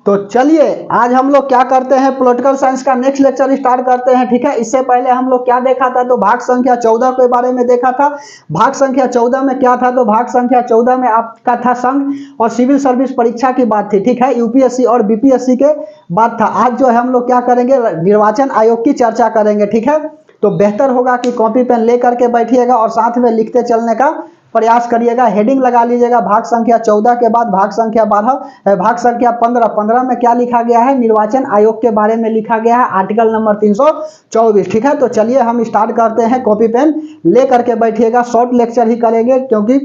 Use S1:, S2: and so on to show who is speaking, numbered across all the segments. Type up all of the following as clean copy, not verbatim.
S1: तो चलिए आज हम लोग क्या करते हैं, पॉलिटिकल साइंस का नेक्स्ट लेक्चर स्टार्ट करते हैं। ठीक है, इससे पहले हम लोग क्या देखा था, तो भाग संख्या 14 के बारे में देखा था। भाग संख्या 14 में क्या था, तो भाग संख्या 14 में आपका था संघ और सिविल सर्विस परीक्षा की बात थी। ठीक है, यूपीएससी और बीपीएससी के बात था। आज जो है हम लोग क्या करेंगे, निर्वाचन आयोग की चर्चा करेंगे। ठीक है, तो बेहतर होगा कि कॉपी पेन लेकर के बैठिएगा और साथ में लिखते चलने का प्रयास करिएगा। हेडिंग लगा लीजिएगा, भाग संख्या 14 के बाद भाग संख्या 12, भाग संख्या 15। 15 में क्या लिखा गया है, निर्वाचन आयोग के बारे में लिखा गया है, आर्टिकल नंबर 324। ठीक है, तो चलिए हम स्टार्ट करते हैं। कॉपी पेन ले करके बैठिएगा, शॉर्ट लेक्चर ही करेंगे क्योंकि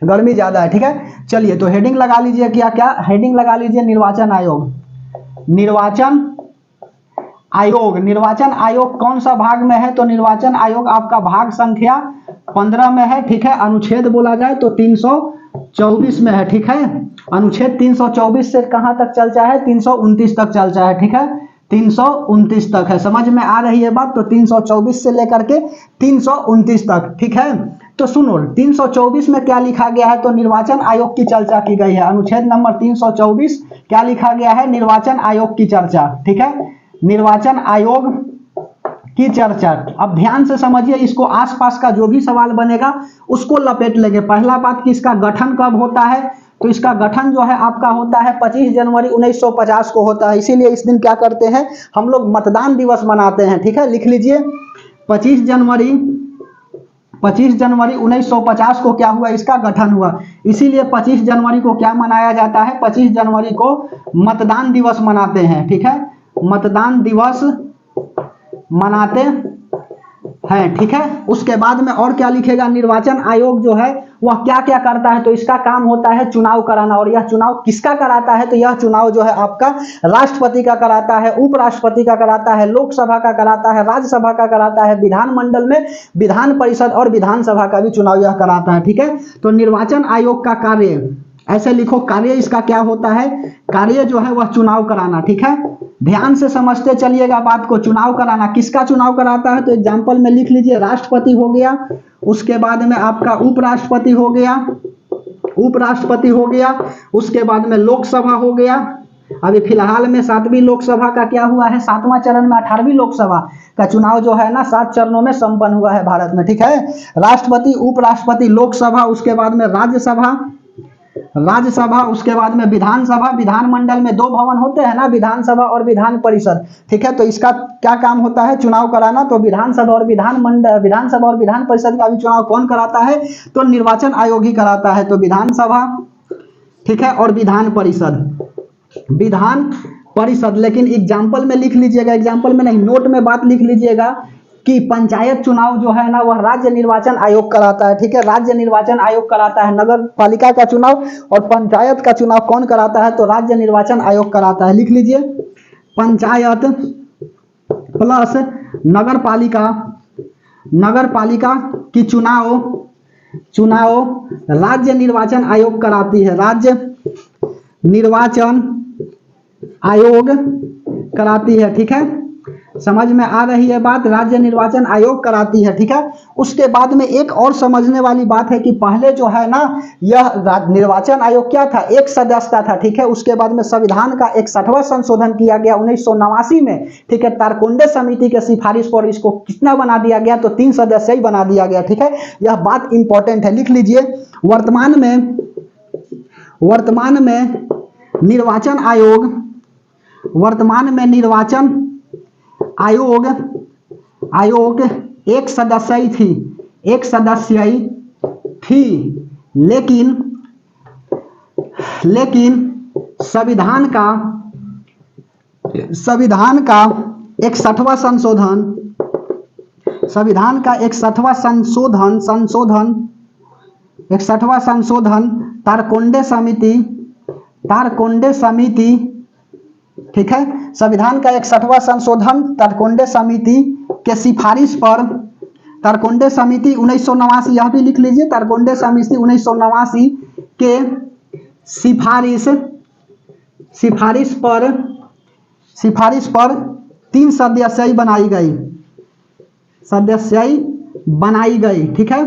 S1: गर्मी ज्यादा है। ठीक है, चलिए तो हेडिंग लगा लीजिए, क्या क्या हेडिंग लगा लीजिए, निर्वाचन आयोग। निर्वाचन आयोग, निर्वाचन आयोग कौन सा भाग में है, तो निर्वाचन आयोग आपका भाग संख्या 15 में है। ठीक है, अनुच्छेद बोला जाए तो 324 में है। ठीक है, अनुच्छेद 324 से कहां तक चल चाहे, 329 तक चल चाहे। ठीक है, 329 तक है, समझ में आ रही है बात। तो 324 से लेकर के 329 तक। ठीक है, तो सुनो 324 में क्या लिखा गया है, तो निर्वाचन आयोग की चर्चा की गई है। अनुच्छेद नंबर 324 क्या लिखा गया है, निर्वाचन आयोग की चर्चा। ठीक है, निर्वाचन आयोग की चर्चा। अब ध्यान से समझिए, इसको आसपास का जो भी सवाल बनेगा उसको लपेट लेंगे। पहला बात कि इसका गठन कब होता है, तो इसका गठन जो है आपका होता है 25 जनवरी 1950 को होता है। इसीलिए इस दिन क्या करते हैं हम लोग, मतदान दिवस मनाते हैं। ठीक है, लिख लीजिए 25 जनवरी 1950 को क्या हुआ, इसका गठन हुआ। इसीलिए 25 जनवरी को क्या मनाया जाता है, 25 जनवरी को मतदान दिवस मनाते हैं। ठीक है, मतदान दिवस मनाते हैं। ठीक है, उसके बाद में और क्या लिखेगा, निर्वाचन आयोग जो है वह क्या क्या करता है, तो इसका काम होता है चुनाव कराना। और यह चुनाव किसका कराता है, तो यह चुनाव जो है आपका राष्ट्रपति का कराता है, उपराष्ट्रपति का कराता है, लोकसभा का कराता है, राज्यसभा का कराता है, विधानमंडल में विधान परिषद और विधानसभा का भी चुनाव यह कराता है। ठीक है, तो निर्वाचन आयोग का कार्य ऐसे लिखो, कार्य इसका क्या होता है, कार्य जो है वह चुनाव कराना। ठीक है, ध्यान से समझते चलिएगा बात को। चुनाव कराना, किसका चुनाव कराता है, तो एग्जांपल में लिख लीजिए, राष्ट्रपति हो गया, उसके बाद में आपका उपराष्ट्रपति हो गया, उसके बाद में लोकसभा हो गया। अभी फिलहाल में 7वीं लोकसभा का क्या हुआ है, 7वां चरण में 18वीं लोकसभा का चुनाव जो है ना 7 चरणों में संपन्न हुआ है भारत में। ठीक है, राष्ट्रपति, उपराष्ट्रपति, लोकसभा, उसके बाद में राज्यसभा, उसके बाद में विधानसभा। विधानमंडल में 2 भवन होते हैं ना, विधानसभा और विधान परिषद। ठीक है, तो इसका क्या काम होता है, चुनाव कराना। तो विधानसभा और विधान परिषद का भी चुनाव कौन कराता है, तो निर्वाचन आयोग ही कराता है। तो विधानसभा, ठीक है, और विधान परिषद। लेकिन एग्जाम्पल में लिख लीजिएगा, एग्जाम्पल में नहीं, नोट में बात लिख लीजिएगा कि पंचायत चुनाव जो है ना वह राज्य निर्वाचन आयोग कराता है। ठीक है, राज्य निर्वाचन आयोग कराता है। नगर पालिका का चुनाव और पंचायत का चुनाव कौन कराता है, तो राज्य निर्वाचन आयोग कराता है। लिख लीजिए, पंचायत प्लस नगर पालिका की चुनाव राज्य निर्वाचन आयोग कराती है। राज्य निर्वाचन आयोग कराती है। ठीक है, समझ में आ रही है बात, राज्य निर्वाचन आयोग कराती है। ठीक है, उसके बाद में एक और समझने वाली बात है कि पहले जो है ना यह निर्वाचन आयोग क्या था, एक सदस्य था। ठीक है, उसके बाद में संविधान का 61वां संशोधन किया गया 1989 में। ठीक है, तारकुंडे समिति के सिफारिश पर इसको कितना बना दिया गया, तो 3 सदस्य ही बना दिया गया। ठीक है, यह बात इंपॉर्टेंट है, लिख लीजिए। वर्तमान में निर्वाचन आयोग एक सदस्यी थी, लेकिन संविधान का 61वां संशोधन तारकुंडे समिति, ठीक है, संविधान का 61वां संशोधन तारकुंडे समिति के सिफारिश पर, तारकुंडे समिति 1989, यह भी लिख लीजिए, तारकुंडे समिति 1989 के सिफारिश पर 3 सदस्यी बनाई गई। ठीक है,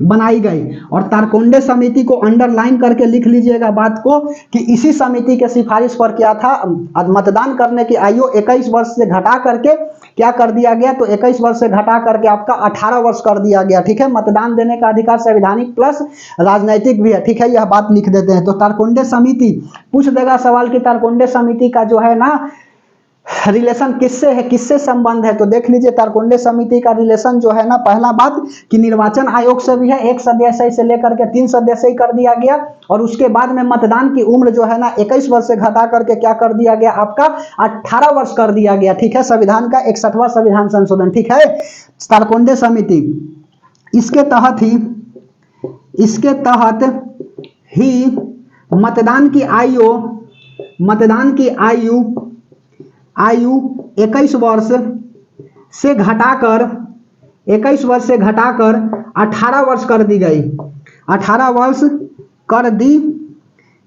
S1: बनाई गई। और तारकोंडे समिति को अंडरलाइन करके लिख लीजिएगा बात को कि इसी समिति के सिफारिश पर क्या था, मतदान करने की आयु 21 वर्ष से घटा करके क्या कर दिया गया, तो 21 वर्ष से घटा करके आपका 18 वर्ष कर दिया गया। ठीक है, मतदान देने का अधिकार संवैधानिक प्लस राजनैतिक भी है। ठीक है, यह बात लिख देते हैं। तो तारकोंडे समिति पूछ देगा सवाल कि तारकोंडे समिति का जो है ना रिलेशन किससे है, किससे संबंध है। तो देख लीजिए तारकोंडे समिति का रिलेशन जो है ना, पहला बात कि निर्वाचन आयोग से भी है, 1 सदस्य से लेकर के 3 सदस्य कर दिया गया। और उसके बाद में मतदान की उम्र जो है ना 21 वर्ष से घटा करके क्या कर दिया गया, आपका 18 वर्ष कर दिया गया। ठीक है, संविधान का 61वां संविधान संशोधन। ठीक है, तारकोंडे समिति इसके तहत ही मतदान की आयु 21 वर्ष से घटाकर 18 वर्ष कर दी गई। 18 वर्ष कर दी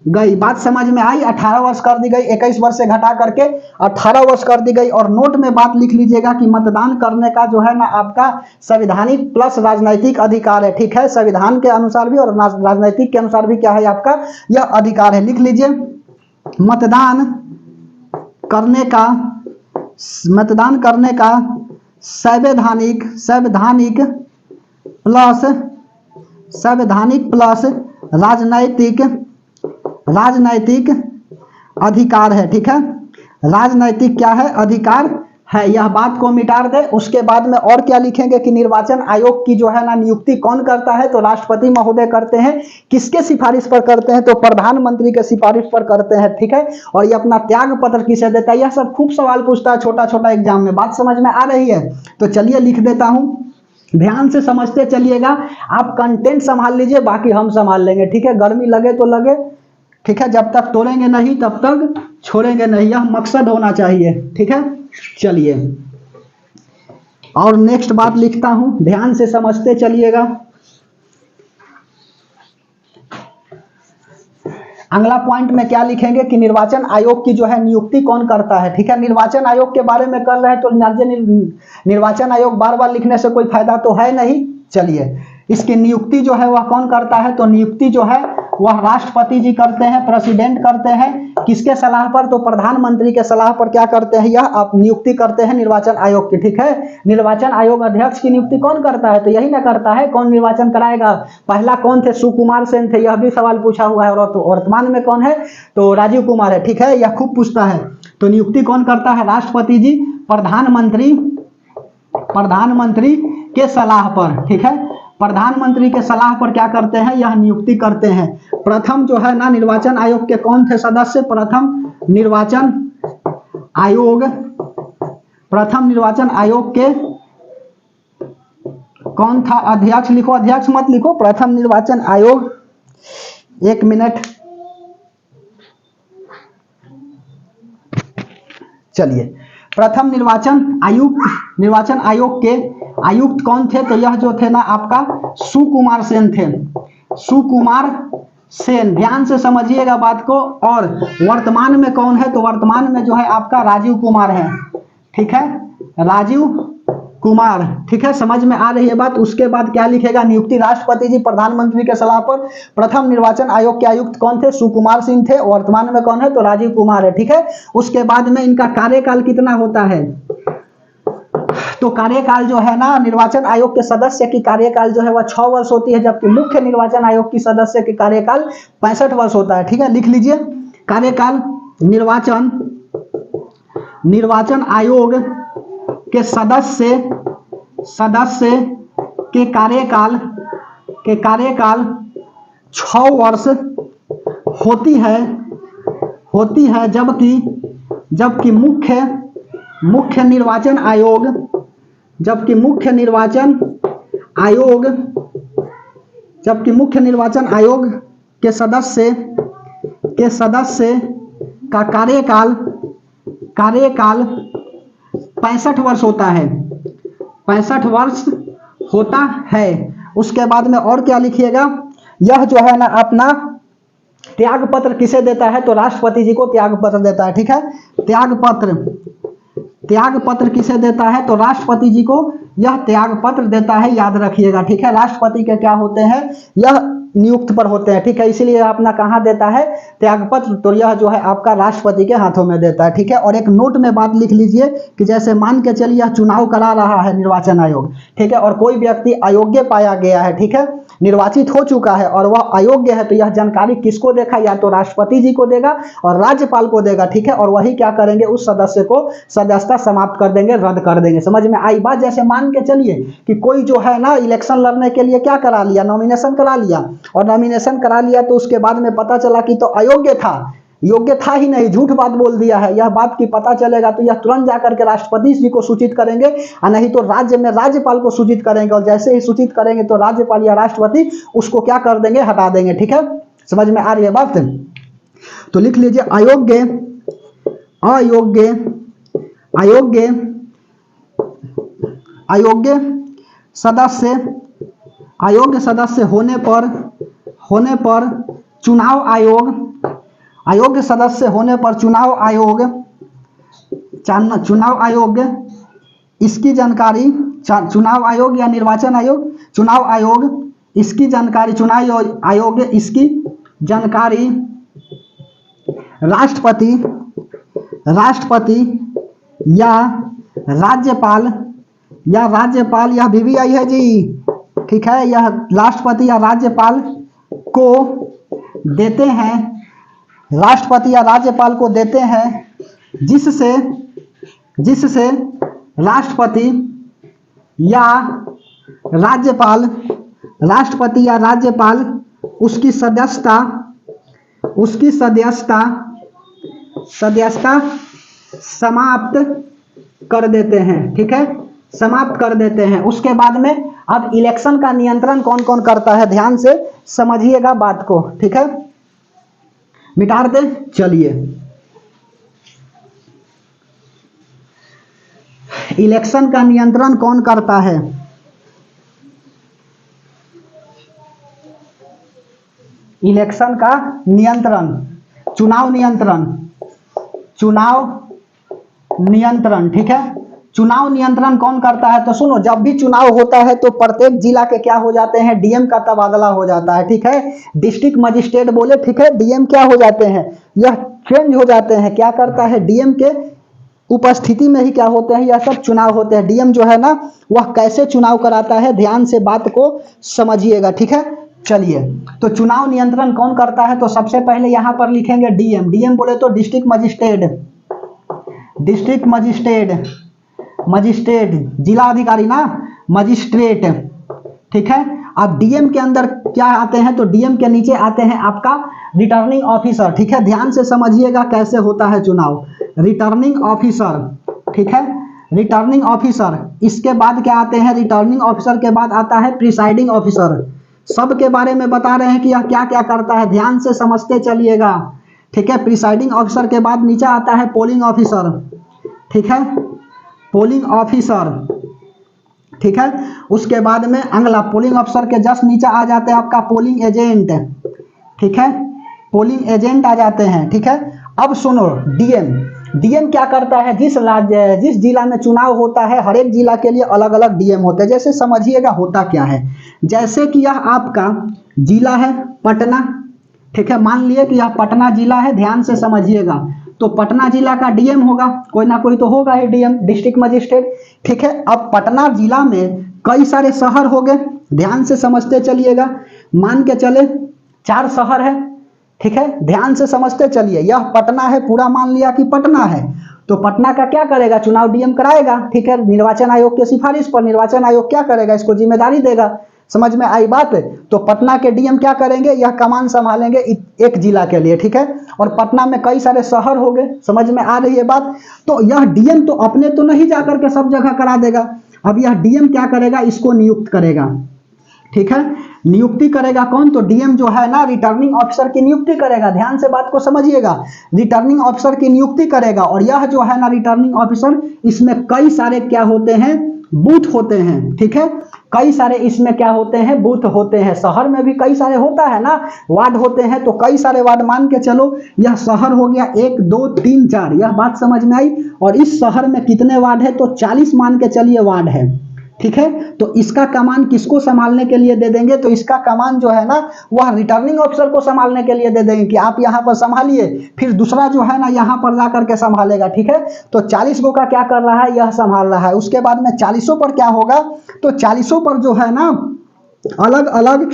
S1: गई, बात समझ में आई। 18 वर्ष कर दी गई, 21 वर्ष से घटा करके 18 वर्ष कर दी गई। और नोट में बात लिख लीजिएगा कि मतदान करने का जो है ना आपका संवैधानिक प्लस राजनैतिक अधिकार है। ठीक है, संविधान के अनुसार भी और राजनैतिक के अनुसार भी क्या है आपका यह अधिकार है। लिख लीजिए मतदान करने का संवैधानिक प्लस राजनैतिक अधिकार है। ठीक है, राजनैतिक क्या है, अधिकार है। यह बात को मिटा दे। उसके बाद में और क्या लिखेंगे कि निर्वाचन आयोग की जो है ना नियुक्ति कौन करता है, तो राष्ट्रपति महोदय करते हैं। किसके सिफारिश पर करते हैं, तो प्रधानमंत्री के सिफारिश पर करते हैं। ठीक है, और ये अपना त्याग पत्र किसे देता है, यह सब खूब सवाल पूछता है छोटा छोटा एग्जाम में। बात समझ में आ रही है, तो चलिए लिख देता हूं, ध्यान से समझते चलिएगा। आप कंटेंट संभाल लीजिए, बाकी हम संभाल लेंगे। ठीक है, गर्मी लगे तो लगे, ठीक है, जब तक तोड़ेंगे नहीं तब तक छोड़ेंगे नहीं, यह मकसद होना चाहिए। ठीक है, चलिए और नेक्स्ट बात लिखता हूं, ध्यान से समझते चलिएगा। अगला पॉइंट में क्या लिखेंगे कि निर्वाचन आयोग की जो है नियुक्ति कौन करता है। ठीक है, निर्वाचन आयोग के बारे में कर रहे हैं तो निर्वाचन आयोग बार बार लिखने से कोई फायदा तो है नहीं। चलिए, इसकी नियुक्ति जो है वह कौन करता है, तो नियुक्ति जो है वह राष्ट्रपति जी करते हैं, प्रेसिडेंट करते हैं। किसके सलाह पर, तो प्रधानमंत्री के सलाह पर क्या करते हैं, यह आप नियुक्ति करते हैं निर्वाचन आयोग की। ठीक है, निर्वाचन आयोग अध्यक्ष की नियुक्ति कौन करता है, तो यही ना करता है। कौन निर्वाचन कराएगा, पहला कौन थे, सुकुमार सेन थे, यह भी सवाल पूछा हुआ है। और तो वर्तमान में कौन है, तो राजीव कुमार है। ठीक है, यह खूब पूछता है। तो नियुक्ति कौन करता है, राष्ट्रपति जी प्रधानमंत्री के सलाह पर। ठीक है, प्रधानमंत्री के सलाह पर क्या करते हैं, यह नियुक्ति करते हैं। प्रथम जो है ना निर्वाचन आयोग के कौन थे सदस्य, प्रथम निर्वाचन आयोग के कौन था अध्यक्ष, लिखो, अध्यक्ष मत लिखो, प्रथम निर्वाचन आयोग, 1 मिनट। चलिए, प्रथम निर्वाचन आयोग के आयुक्त कौन थे, तो यह जो थे ना आपका सुकुमार सेन थे। सुकुमार सेन, ध्यान से समझिएगा बात को। और वर्तमान में कौन है, तो वर्तमान में जो है आपका राजीव कुमार है। ठीक है, राजीव कुमार। ठीक है, समझ में आ रही है बात। उसके बाद क्या लिखेगा, नियुक्ति राष्ट्रपति जी प्रधानमंत्री के सलाह पर। प्रथम निर्वाचन आयोग के आयुक्त कौन थे, सुकुमार सिंह थे। वर्तमान में कौन है, तो राजीव कुमार है। ठीक है, उसके बाद में इनका कार्यकाल कितना होता है, तो कार्यकाल जो है ना निर्वाचन आयोग के सदस्य की कार्यकाल जो है वह 6 वर्ष होती है, जबकि मुख्य निर्वाचन आयोग की सदस्य की कार्यकाल 65 वर्ष होता है। ठीक है, लिख लीजिए कार्यकाल निर्वाचन आयोग के सदस्य के कार्यकाल 6 वर्ष होती है, जबकि मुख्य निर्वाचन आयोग के सदस्य का कार्यकाल 65 वर्ष होता है, 65 वर्ष होता है। उसके बाद में और क्या लिखिएगा, यह जो है ना अपना त्याग पत्र किसे देता है, तो राष्ट्रपति जी को त्याग पत्र देता है। ठीक है, त्याग पत्र त्याग पत्र किसे देता है? तो राष्ट्रपति जी को यह त्याग पत्र देता है, याद रखिएगा, ठीक है। राष्ट्रपति के क्या होते हैं? यह नियुक्त पर होते हैं, ठीक है। इसीलिए अपना कहाँ देता है त्याग पत्र? तो यह जो है आपका राष्ट्रपति के हाथों में देता है, ठीक है। और एक नोट में बात लिख लीजिए कि जैसे मान के चलिए यह चुनाव करा रहा है निर्वाचन आयोग, ठीक है, और कोई व्यक्ति अयोग्य पाया गया है, ठीक है, निर्वाचित हो चुका है और वह अयोग्य है, तो यह जानकारी किसको देखा? या तो राष्ट्रपति जी को देगा और राज्यपाल को देगा, ठीक है। और वही क्या करेंगे? उस सदस्य को सदस्यता समाप्त कर देंगे, रद्द कर देंगे। समझ में आई बात? जैसे मान के चलिए कि कोई जो है ना इलेक्शन लड़ने के लिए क्या करा लिया? नॉमिनेशन करा लिया, और नॉमिनेशन करा लिया तो उसके बाद में पता चला कि तो अयोग्य था, योग्य था ही नहीं, झूठ बात बोल दिया है। यह बात की पता चलेगा तो यह तुरंत जाकर के राष्ट्रपति जी को सूचित करेंगे, और नहीं तो राज्य में राज्यपाल को सूचित करेंगे, और जैसे ही सूचित करेंगे तो राज्यपाल या राष्ट्रपति उसको क्या कर देंगे? हटा देंगे, ठीक है। समझ में आ रही है बात? तो लिख लीजिए अयोग्य अयोग्य अयोग्य अयोग्य सदस्य होने पर चुनाव आयोग, अयोग्य सदस्य होने पर चुनाव आयोग इसकी जानकारी, चुनाव आयोग या निर्वाचन आयोग, चुनाव आयोग इसकी जानकारी, चुनाव आयोग इसकी जानकारी राष्ट्रपति या राज्यपाल यह VVI है जी, ठीक है, यह राष्ट्रपति या राज्यपाल को देते हैं, राष्ट्रपति या राज्यपाल को देते हैं, जिससे राष्ट्रपति या राज्यपाल उसकी सदस्यता समाप्त कर देते हैं, ठीक है, समाप्त कर देते हैं। उसके बाद में अब इलेक्शन का नियंत्रण कौन कौन करता है? ध्यान से समझिएगा बात को, ठीक है। मिटा दे, चलिए। इलेक्शन का नियंत्रण कौन करता है? इलेक्शन का नियंत्रण, चुनाव नियंत्रण, ठीक है। चुनाव नियंत्रण कौन करता है? तो सुनो, जब भी चुनाव होता है तो प्रत्येक जिला के क्या हो जाते हैं? डीएम का तबादला हो जाता है, ठीक है। डिस्ट्रिक्ट मजिस्ट्रेट बोले, ठीक है, डीएम क्या हो जाते हैं? यह चेंज हो जाते हैं। क्या करता है? डीएम के उपस्थिति में ही क्या होते हैं? यह सब चुनाव होते हैं। डीएम जो है ना वह कैसे चुनाव कराता है? ध्यान से बात को समझिएगा, ठीक है। चलिए, तो चुनाव नियंत्रण कौन करता है? तो सबसे पहले यहां पर लिखेंगे डीएम। डीएम बोले तो डिस्ट्रिक्ट मजिस्ट्रेट, जिला अधिकारी ना, मजिस्ट्रेट, ठीक है। अब डीएम के अंदर क्या आते हैं? तो डीएम के नीचे आते हैं आपका रिटर्निंग ऑफिसर, ठीक है। ध्यान से समझिएगा कैसे होता है चुनाव। रिटर्निंग ऑफिसर, ठीक है, रिटर्निंग ऑफिसर। इसके बाद क्या आते हैं? रिटर्निंग ऑफिसर के बाद आता है प्रिसाइडिंग ऑफिसर। सब के बारे में बता रहे हैं कि यह क्या क्या करता है, ध्यान से समझते चलिएगा, ठीक है। प्रिसाइडिंग ऑफिसर के बाद नीचे आता है पोलिंग ऑफिसर, ठीक है, पोलिंग ऑफिसर, ठीक है। उसके बाद में अगला पोलिंग ऑफिसर के जस्ट नीचे आ जाते हैं आपका पोलिंग एजेंट, ठीक है, पोलिंग एजेंट आ जाते हैं, ठीक है। अब सुनो, डीएम क्या करता है? जिस जिला में चुनाव होता है हर एक जिला के लिए अलग अलग डीएम होते हैं। जैसे समझिएगा होता क्या है, जैसे कि यह आपका जिला है पटना, ठीक है, मान लिए कि यह पटना जिला है, ध्यान से समझिएगा। तो पटना जिला का डीएम होगा, कोई ना कोई तो होगा ही डीएम, डिस्ट्रिक्ट मजिस्ट्रेट, ठीक है। अब पटना जिला में कई सारे शहर हो गए, ध्यान से समझते चलिएगा। मान के चले 4 शहर है, ठीक है, ध्यान से समझते चलिए। यह पटना है, पूरा मान लिया कि पटना है, तो पटना का क्या करेगा? चुनाव डीएम कराएगा, ठीक है, निर्वाचन आयोग की सिफारिश पर। निर्वाचन आयोग क्या करेगा? इसको जिम्मेदारी देगा। समझ में आई बात? तो पटना के डीएम क्या करेंगे? यह कमान संभालेंगे एक जिला के लिए, ठीक है। और पटना में कई सारे शहर हो गए, समझ में आ रही है बात? तो यह डीएम तो अपने तो नहीं जाकर के सब जगह करा देगा। अब यह डीएम क्या करेगा? इसको नियुक्त करेगा, ठीक है। नियुक्ति करेगा कौन? तो डीएम जो है ना रिटर्निंग ऑफिसर की नियुक्ति करेगा। ध्यान से बात को समझिएगा, रिटर्निंग ऑफिसर की नियुक्ति करेगा। और यह जो है ना रिटर्निंग ऑफिसर, इसमें कई सारे क्या होते हैं? बूथ होते हैं, ठीक है, कई सारे इसमें क्या होते हैं, बूथ होते हैं। शहर में भी कई सारे होता है ना, वार्ड होते हैं, तो कई सारे वार्ड मान के चलो। यह शहर हो गया 1 2 3 4, यह बात समझ में आई। और इस शहर में कितने वार्ड है, तो 40 मान के चलिए वार्ड है, ठीक है। तो इसका कमान किसको संभालने के लिए दे देंगे, तो इसका कमान जो है ना वह रिटर्निंग ऑफिसर को संभालने के लिए दे देंगे कि आप यहाँ पर संभालिए, फिर दूसरा जो है ना यहाँ पर ला करके संभालेगा, ठीक है। तो 40 गो का क्या कर रहा है, यह संभाल रहा है। उसके बाद में 40 पर क्या होगा, तो 40 पर जो है ना अलग अलग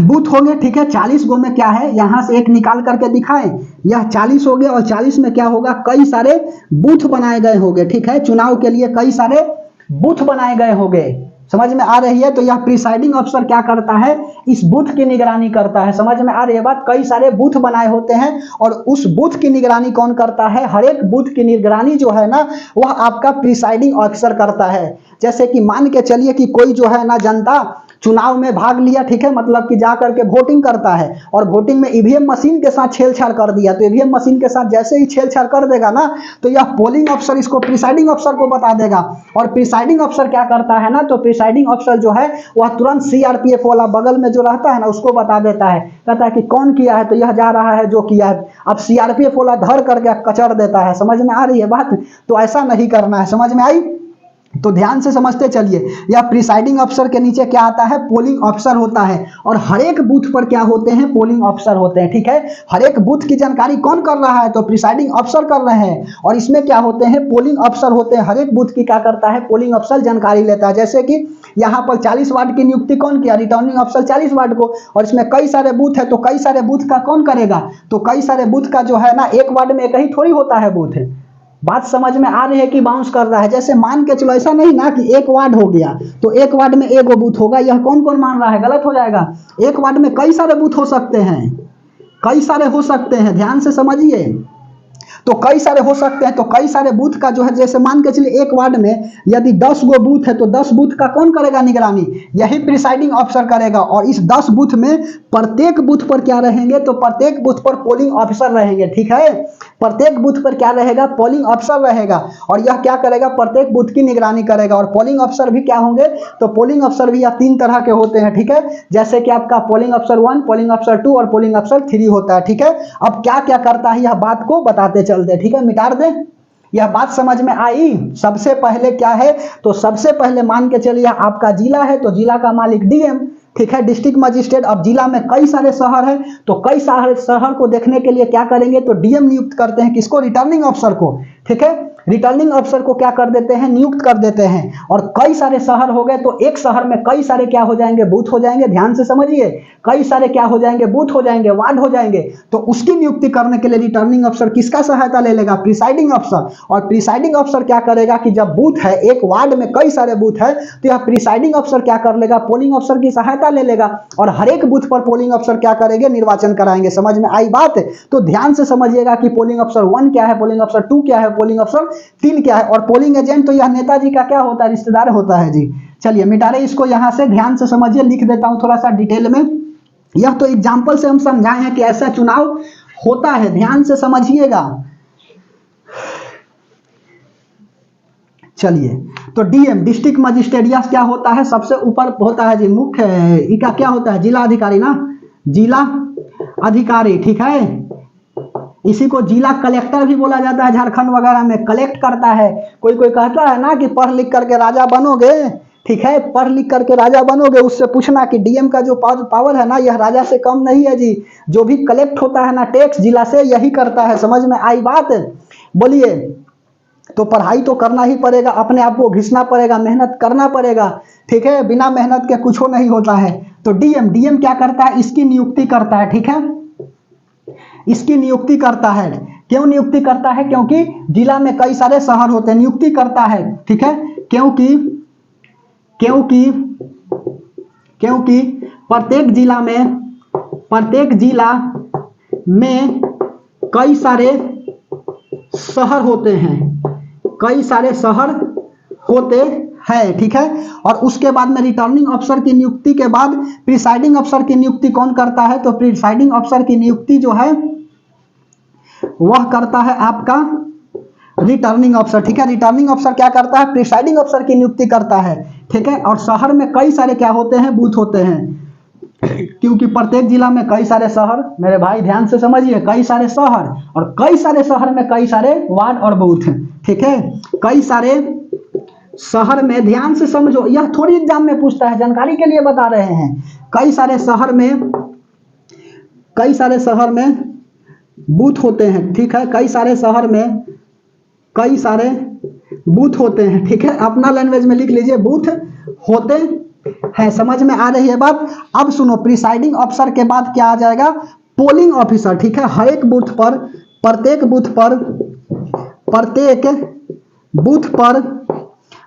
S1: बूथ होंगे, ठीक है। 40 गो में क्या है, यहां से एक निकाल करके दिखाएं, यह 40 हो गए। और 40 में क्या होगा, कई सारे बूथ बनाए गए होंगे, ठीक है। चुनाव के लिए कई सारे बूथ बनाए गए होंगे, समझ में आ रही है। तो यह प्रिसाइडिंग अफसर क्या करता है, इस बूथ की निगरानी करता है। समझ में आ रही है बात, कई सारे बूथ बनाए होते हैं और उस बूथ की निगरानी कौन करता है, हर एक बूथ की निगरानी जो है ना वह आपका प्रिसाइडिंग अफसर करता है। जैसे कि मान के चलिए कि कोई जो है ना जनता चुनाव में भाग लिया, ठीक है, मतलब कि जा करके वोटिंग करता है और वोटिंग में ईवीएम मशीन के साथ छेड़छाड़ कर दिया, तो ईवीएम मशीन के साथ जैसे ही छेड़छाड़ कर देगा ना, तो यह पोलिंग अफसर इसको प्रिसाइडिंग अफसर को बता देगा। और प्रिसाइडिंग अफसर क्या करता है ना, तो प्रिसाइडिंग अफसर जो है वह तुरंत सीआरपीएफ वाला बगल में जो रहता है ना उसको बता देता है, कहता है कि कौन किया है, तो यह जा रहा है जो किया है। अब सीआरपीएफ वाला धर करके कचर देता है। समझ में आ रही है बात, तो ऐसा नहीं करना है। समझ में आई, तो ध्यान से समझते चलिए। यह प्रिसाइडिंग अफसर के नीचे क्या आता है, पोलिंग अफसर होता है। और हर एक बूथ पर क्या होते हैं, पोलिंग अफसर होते हैं, ठीक है। हर एक बूथ की जानकारी कौन कर रहा है, तो प्रिसाइडिंग अफसर कर रहे हैं। और इसमें क्या होते हैं, पोलिंग अफसर होते हैं। हर एक बूथ की क्या करता है, पोलिंग अफसर जानकारी लेता है। जैसे कि यहाँ पर 40 वार्ड की नियुक्ति कौन किया, रिटर्निंग अफसर 40 वार्ड को। और इसमें कई सारे बूथ है, तो कई सारे बूथ का कौन करेगा, तो कई सारे बूथ का जो है ना, एक वार्ड में एक ही थोड़ी होता है बूथ है। बात समझ में आ रही है कि बाउंस कर रहा है। जैसे मान के चलो, ऐसा नहीं ना कि एक वार्ड हो गया तो एक वार्ड में एक बूथ होगा, यह कौन कौन मान रहा है, गलत हो जाएगा। एक वार्ड में कई सारे बूथ हो सकते हैं, कई सारे हो सकते हैं, ध्यान से समझिए। तो कई सारे हो सकते हैं, तो कई सारे बूथ का जो है, जैसे मान के चलिए एक वार्ड में यदि 10 गो बूथ है तो 10 बूथ का कौन करेगा निगरानी, यही प्रिसाइडिंग अफसर करेगा। और इस 10 बूथ में प्रत्येक बूथ पर क्या रहेंगे, तो प्रत्येक बूथ पर पोलिंग ऑफिसर रहेंगे, ठीक है। प्रत्येक बूथ पर क्या रहेगा, पोलिंग अफसर रहेगा। और यह क्या करेगा, प्रत्येक बूथ की निगरानी करेगा। और पोलिंग अफसर भी क्या होंगे, तो पोलिंग अफसर भी यह 3 तरह के होते हैं, ठीक है। जैसे कि आपका पोलिंग अफसर 1, पोलिंग अफसर 2 और पोलिंग अफसर 3 होता है, ठीक है। अब क्या क्या करता है यह बात को बताते चलते, ठीक है, मिटा दे। यह बात समझ में आई। सबसे पहले क्या है, तो सबसे पहले मान के चलिए आपका जिला है, तो जिला का मालिक डीएम, ठीक है, डिस्ट्रिक्ट मजिस्ट्रेट। अब जिला में कई सारे शहर है, तो कई सारे शहर को देखने के लिए क्या करेंगे, तो डीएम नियुक्त करते हैं, किसको, रिटर्निंग अफसर को, ठीक है। रिटर्निंग अफसर को क्या कर देते हैं, नियुक्त कर देते हैं। और कई सारे शहर हो गए, तो एक शहर में कई सारे क्या हो जाएंगे, बूथ हो जाएंगे। ध्यान से समझिए, कई सारे क्या हो जाएंगे, बूथ हो जाएंगे, वार्ड हो जाएंगे। तो उसकी नियुक्ति करने के लिए रिटर्निंग अफसर किसका सहायता ले लेगा, प्रिसाइडिंग अफसर। और प्रिसाइडिंग अफसर क्या करेगा कि जब बूथ है, एक वार्ड में कई सारे बूथ है, तो यह प्रिसाइडिंग अफसर क्या कर लेगा, पोलिंग अफसर की सहायता ले लेगा। और हर एक बूथ पर पोलिंग अफसर क्या करेंगे, निर्वाचन कराएंगे। समझ में आई बात, तो ध्यान से समझिएगा कि पोलिंग अफसर 1 क्या है, पोलिंग अफसर 2 क्या है, पोलिंग अफसर 3 क्या है। और पोलिंग एजेंट तो यह नेताजी का क्या होता है, रिश्तेदार होता है जी। चलिए मिटा रहे इसको, यहां से ध्यान से समझिए, लिख देता हूं थोड़ा सा डिटेल में। यह तो एग्जाम्पल से हम समझाए हैं कि ऐसा चुनाव होता है, ध्यान से समझिएगा। चलिए, तो डीएम डिस्ट्रिक्ट मजिस्ट्रेट यह क्या होता है, सबसे ऊपर होता है जी मुख्य, इसका क्या होता है, जिला अधिकारी ना, जिला अधिकारी, ठीक है। इसी को जिला कलेक्टर भी बोला जाता है, झारखंड वगैरह में कलेक्ट करता है। कोई कोई कहता है ना कि पढ़ लिख करके राजा बनोगे, ठीक है, पढ़ लिख करके राजा बनोगे, उससे पूछना कि डीएम का जो पावर है ना, यह राजा से कम नहीं है जी। जो भी कलेक्ट होता है ना टैक्स जिला से, यही करता है। समझ में आई बात, बोलिए। तो पढ़ाई तो करना ही पड़ेगा, अपने आप को घिसना पड़ेगा, मेहनत करना पड़ेगा, ठीक है, बिना मेहनत के कुछ नहीं होता है। तो डीएम क्या करता है, इसकी नियुक्ति करता है, ठीक है, इसकी नियुक्ति करता है। क्यों नियुक्ति करता है, क्योंकि जिला में कई सारे शहर होते हैं, नियुक्ति करता है, ठीक है। क्योंकि क्योंकि क्योंकि प्रत्येक जिला में कई सारे शहर होते हैं, कई सारे शहर होते हैं, ठीक है। और उसके बाद में रिटर्निंग अफसर की नियुक्ति के बाद प्रिसाइडिंग अफसर की नियुक्ति कौन करता है, तो प्रिसाइडिंग अफसर की नियुक्ति जो है वह करता है आपका रिटर्निंग अफसर, ठीक है। रिटर्निंग अफसर क्या करता है, प्रिसाइडिंग अफसर की नियुक्ति करता है, ठीक है। और शहर में कई सारे क्या होते हैं, बूथ होते हैं, क्योंकि प्रत्येक जिला में कई सारे शहर, मेरे भाई ध्यान से समझिए, कई सारे शहर, और कई सारे शहर में कई सारे वार्ड और बूथ, ठीक है। कई सारे शहर में, ध्यान से समझो, यह थोड़ी एग्जाम में पूछता है, जानकारी के लिए बता रहे हैं। कई सारे शहर में बूथ होते हैं, ठीक है। कई सारे शहर में कई सारे बूथ होते हैं, ठीक है। अपना लैंग्वेज में लिख लीजिए, बूथ होते हैं। समझ में आ रही है बात। अब सुनो, प्रिसाइडिंग ऑफिसर के बाद क्या आ जाएगा, पोलिंग ऑफिसर, ठीक है। हर एक बूथ पर,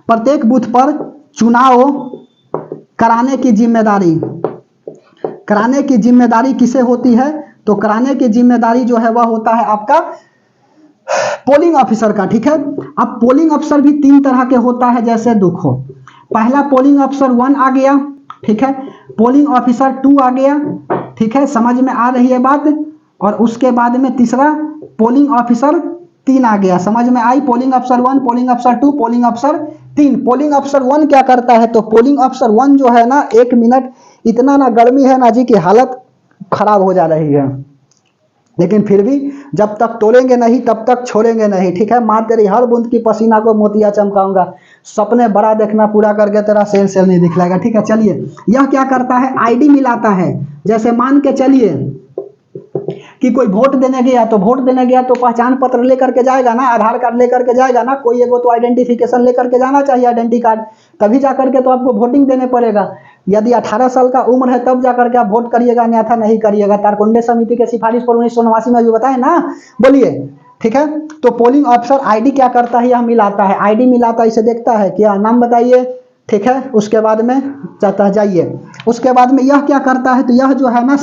S1: प्रत्येक बूथ पर चुनाव कराने की जिम्मेदारी किसे होती है, तो कराने की जिम्मेदारी जो है वह होता है आपका पोलिंग ऑफिसर का, ठीक है। अब पोलिंग ऑफिसर भी 3 तरह के होता है, जैसे देखो, पहला पोलिंग ऑफिसर 1 आ गया, ठीक है। पोलिंग ऑफिसर 2 आ गया, ठीक है, समझ में आ रही है बात। और उसके बाद में तीसरा पोलिंग ऑफिसर 3 आ गया, समझ में आई। Polling officer 1, polling officer 2, polling officer 3। Polling officer 1 क्या करता है, तो पोलिंग ऑफिसर 1 जो है ना, 1 मिनट, इतना ना गर्मी है ना जी की हालत खराब हो जा रही है, लेकिन फिर भी जब तक तोलेंगे नहीं तब तक छोड़ेंगे नहीं, ठीक है। मार तेरी हर बूंद की पसीना को मोतिया चमकाऊंगा, सपने बड़ा देखना, पूरा करके तेरा सेल नहीं दिखलाएगा, ठीक है। चलिए, यह क्या करता है, आईडी मिलाता है। जैसे मान के चलिए कि कोई वोट देने गया, तो पहचान पत्र लेकर के जाएगा ना, आधार कार्ड लेकर के जाएगा ना, कोई एगो तो आइडेंटिफिकेशन लेकर के जाना चाहिए, आइडेंटिटी कार्ड, तभी जाकर के तो आपको वोटिंग देने पड़ेगा। यदि 18 साल का उम्र है तब जाकर के आप वोट करिएगा, अन्यथा नहीं करिएगा। तारकुंडे समिति के सिफारिश पर 1989 में भी बताए ना, बोलिए, ठीक है। तो पोलिंग ऑफिसर आईडी क्या करता है, यह मिलाता है, आईडी मिलाता है, इसे देखता है, क्या नाम बताइए, ठीक है। उसके बाद में जाता है, जाइए, उसके बाद में यह क्या करता है, तो यह जो है ना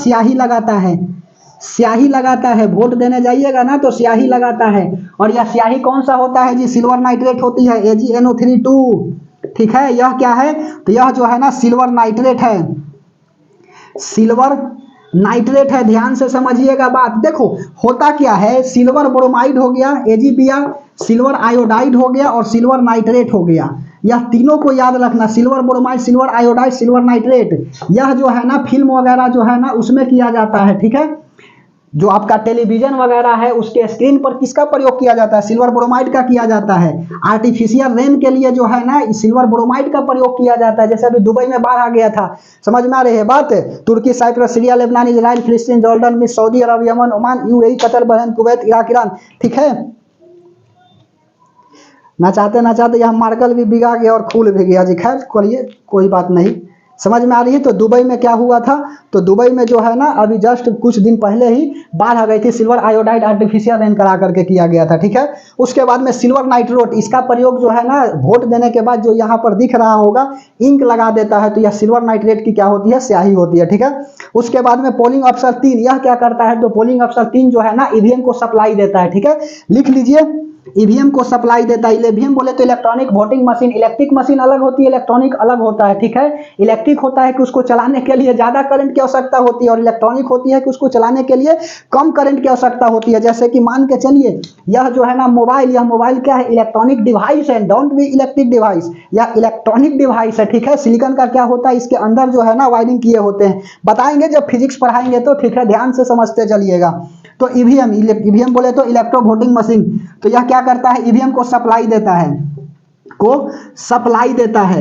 S1: स्याही लगाता है, वोट देने जाइएगा ना तो स्याही लगाता है। और यह स्याही कौन सा होता है जी, सिल्वर नाइट्रेट होती है, AgNO3(2), ठीक है। यह क्या है, तो यह जो है ना सिल्वर नाइट्रेट है, ध्यान से समझिएगा बात। देखो होता क्या है, सिल्वर ब्रोमाइड हो गया, AgBr, सिल्वर आयोडाइड हो गया, और सिल्वर नाइट्रेट हो गया। यह तीनों को याद रखना, silver bromide, silver iodide, silver nitrate. यह जो है ना फिल्म वगैरह जो है ना उसमें किया जाता है, ठीक है। जो आपका टेलीविजन वगैरह है उसके स्क्रीन पर किसका प्रयोग किया जाता है, सिल्वर ब्रोमाइड का किया जाता है। आर्टिफिशियल रेन के लिए जो है ना सिल्वर ब्रोमाइड का प्रयोग किया जाता है। जैसे अभी दुबई में बाढ़ आ गया था, समझ में आ रही है बात। तुर्की, साइप्रस, सीरिया, लेबनान, इजराइल, फिलिस्तीन, जॉर्डन, मिस्र, Saudi Arab, Yemen, Oman, UAE, Qatar, Bahrain, Kuwait, Iraq, Iran, ठीक है। ना चाहते यह मार्कल भी बिगा गया और फूल भी गया जी, खैर करिए, कोई बात नहीं, समझ में आ रही है। तो दुबई में क्या हुआ था, तो दुबई में जो है ना अभी जस्ट कुछ दिन पहले ही बाढ़ आ गई थी, सिल्वर आयोडाइड आर्टिफिशियल रेन करा करके किया गया था, ठीक है। उसके बाद में सिल्वर नाइट्रेट, इसका प्रयोग जो है ना वोट देने के बाद जो यहाँ पर दिख रहा होगा इंक लगा देता है, तो यह सिल्वर नाइट्रेट की क्या होती है, स्याही होती है, ठीक है। उसके बाद में पोलिंग ऑफिसर 3, यह क्या करता है, तो पोलिंग ऑफिसर 3 जो है ना ईवीएम को सप्लाई देता है, ठीक है। लिख लीजिए, ईवीएम को सप्लाई देता है। ईवीएम बोले तो electronic voting machine, electric machine अलग होती है, इलेक्ट्रॉनिक अलग होता है, ठीक है। इलेक्ट्रिक होता है कि उसको चलाने के लिए ज्यादा करंट की आवश्यकता होती है, और इलेक्ट्रॉनिक होती है कि उसको चलाने के लिए कम करंट की आवश्यकता होती है। जैसे कि मान के चलिए यह जो है ना मोबाइल, यह मोबाइल क्या है, इलेक्ट्रॉनिक डिवाइस है, डोंट बी इलेक्ट्रिक डिवाइस, यह इलेक्ट्रॉनिक डिवाइस है, ठीक है। सिलिकॉन का क्या होता है, इसके अंदर जो है ना वायरिंग किए होते हैं, बताएंगे जब फिजिक्स पढ़ाएंगे तो, ठीक है, ध्यान से समझते चलिएगा। तो ईवीएम बोले तो इलेक्ट्रो वोटिंग मशीन, तो यह क्या करता है, ईवीएम को सप्लाई देता है,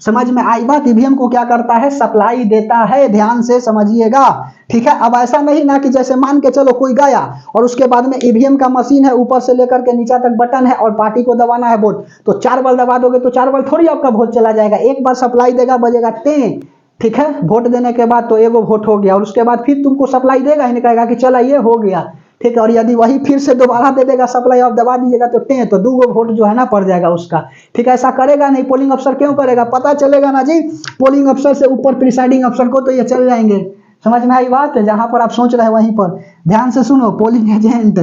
S1: समझ में आई बात। ईवीएम को क्या करता है, सप्लाई देता है, ध्यान से समझिएगा, ठीक है। अब ऐसा नहीं ना कि जैसे मान के चलो कोई गया और उसके बाद में ईवीएम का मशीन है, ऊपर से लेकर के नीचे तक बटन है और पार्टी को दबाना है वोट, तो 4 बार दबा दोगे तो 4 बार थोड़ी आपका वोट चला जाएगा, एक बार सप्लाई देगा, बजेगा टें, ठीक है। वोट देने के बाद तो एगो वोट हो गया, और उसके बाद फिर तुमको सप्लाई देगा ही नहीं, कहेगा कि चला ये हो गया, ठीक है। और यदि वही फिर से दोबारा दे देगा सप्लाई, आप दबा दीजिएगा तो टें, तो 2 वोट जो है ना पड़ जाएगा उसका, ठीक है। ऐसा करेगा नहीं, पोलिंग अफसर क्यों करेगा, पता चलेगा ना जी, पोलिंग अफसर से ऊपर प्रिसाइडिंग अफसर को तो ये चल जाएंगे, समझ में आई बात है। जहां पर आप सोच रहे हैं वहीं पर ध्यान से सुनो, पोलिंग एजेंट,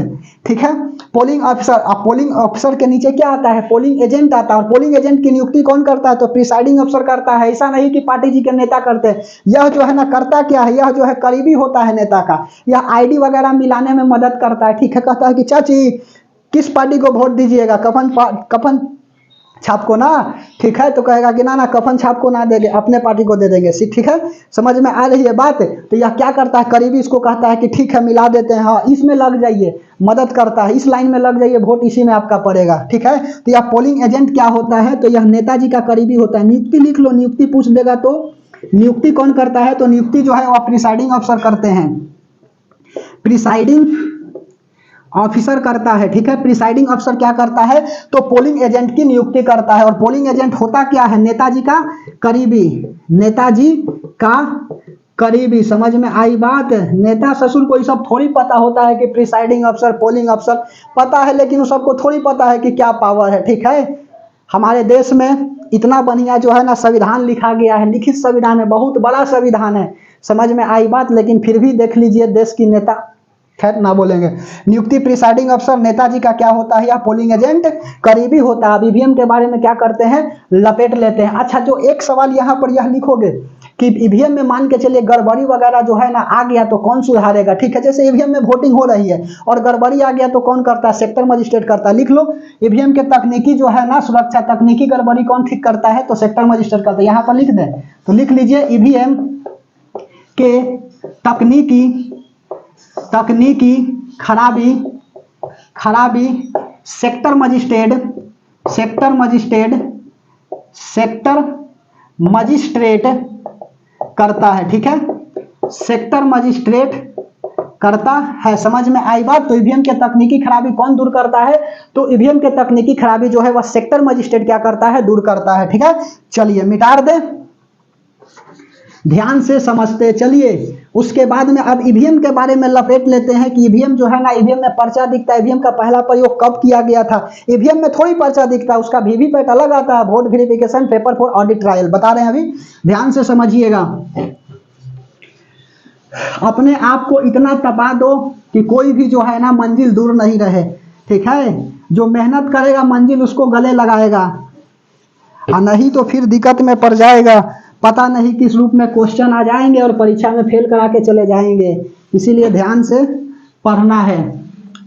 S1: ठीक है। पोलिंग ऑफिसर, अब पोलिंग ऑफिसर के नीचे क्या आता है, पोलिंग एजेंट आता है, और पोलिंग एजेंट की नियुक्ति कौन करता है, तो प्रिसाइडिंग अफसर करता है। ऐसा नहीं कि पार्टी जी के नेता करते हैं, यह जो है ना करता क्या है, यह जो है करीबी होता है नेता का, यह आईडी वगैरह मिलाने में मदद करता है, ठीक है। कहता है कि चाची किस पार्टी को वोट दीजिएगा, कफन छाप को ना, ठीक है, तो कहेगा कि ना ना कफन छाप को ना देंगे, अपने पार्टी को दे देंगे, ठीक है, समझ में आ रही है बात। तो यह क्या करता है, करीबी इसको कहता है कि ठीक है मिला देते हैं, हाँ इसमें लग जाइए, मदद करता है, इस लाइन में लग जाइए, वोट इसी में आपका पड़ेगा, ठीक है। तो यह पोलिंग एजेंट क्या होता है, तो यह नेताजी का करीबी होता है। नियुक्ति लिख लो, नियुक्ति पूछ देगा तो नियुक्ति कौन करता है, तो नियुक्ति जो है वह प्रिसाइडिंग अफसर करते हैं, प्रिसाइडिंग ऑफिसर करता है, ठीक है। प्रिसाइडिंग अफसर क्या करता है, तो पोलिंग एजेंट की नियुक्ति करता है। और पोलिंग एजेंट होता क्या है, नेताजी का करीबी, नेताजी का करीबी, समझ में आई बात। नेता ससुर को ये सब थोड़ी पता होता है कि प्रिसाइडिंग अफसर, पोलिंग अफसर, पता है लेकिन उन सबको थोड़ी पता है कि क्या पावर है, ठीक है। हमारे देश में इतना बढ़िया जो है ना संविधान लिखा गया है, लिखित संविधान है, बहुत बड़ा संविधान है, समझ में आई बात। लेकिन फिर भी देख लीजिए देश की नेता, खैर ना बोलेंगे। नियुक्ति प्रिसाइडिंग अफसर नेताजी का क्या होता है, या पोलिंग एजेंट करीबी होता है। अब ईवीएम के बारे में क्या करते हैं, लपेट लेते हैं। अच्छा, जो एक सवाल यहाँ पर यह लिखोगे कि ईवीएम में मान के चलिए गड़बड़ी वगैरह जो है ना आ गया तो कौन सुधारेगा, ठीक है। जैसे ईवीएम में वोटिंग हो रही है और गड़बड़ी आ गया तो कौन करता है, सेक्टर मजिस्ट्रेट करता है। लिख लो, ईवीएम के तकनीकी जो है ना सुरक्षा, तकनीकी गड़बड़ी कौन ठीक करता है, तो सेक्टर मजिस्ट्रेट करता है। यहाँ पर लिख दें तो लिख लीजिए, ईवीएम के तकनीकी खराबी सेक्टर मजिस्ट्रेट करता है, ठीक है, सेक्टर मजिस्ट्रेट करता है, समझ में आई बात। तो ईवीएम के तकनीकी खराबी कौन दूर करता है, तो ईवीएम के तकनीकी खराबी जो है वह सेक्टर मजिस्ट्रेट क्या करता है, दूर करता है, ठीक है। चलिए मिटा दे, ध्यान से समझते चलिए। उसके बाद में अब ईवीएम के बारे में लपेट लेते हैं कि ईवीएम जो है ना, ईवीएम में पर्चा दिखता है, ईवीएम का पहला प्रयोग कब किया गया था। ईवीएम में थोड़ी पर्चा दिखता है, उसका वीवीपैट अलग आता है, vote verification paper for audit trial, बता रहे हैं अभी, ध्यान से समझिएगा। अपने आप को इतना तपा दो कि कोई भी जो है ना मंजिल दूर नहीं रहे, ठीक है। जो मेहनत करेगा मंजिल उसको गले लगाएगा, और नहीं तो फिर दिक्कत में पड़ जाएगा। पता नहीं किस रूप में क्वेश्चन आ जाएंगे और परीक्षा में फेल करा के चले जाएंगे, इसीलिए ध्यान से पढ़ना है,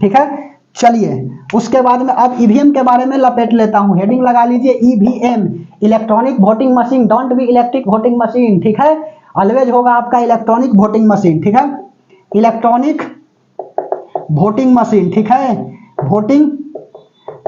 S1: ठीक है। चलिए उसके बाद में अब ईवीएम के बारे में लपेट लेता हूं, हेडिंग लगा लीजिए EVM, electronic voting machine, don't be electric voting machine, ठीक है, ऑलवेज होगा आपका इलेक्ट्रॉनिक वोटिंग मशीन, ठीक है, इलेक्ट्रॉनिक वोटिंग मशीन, ठीक है, voting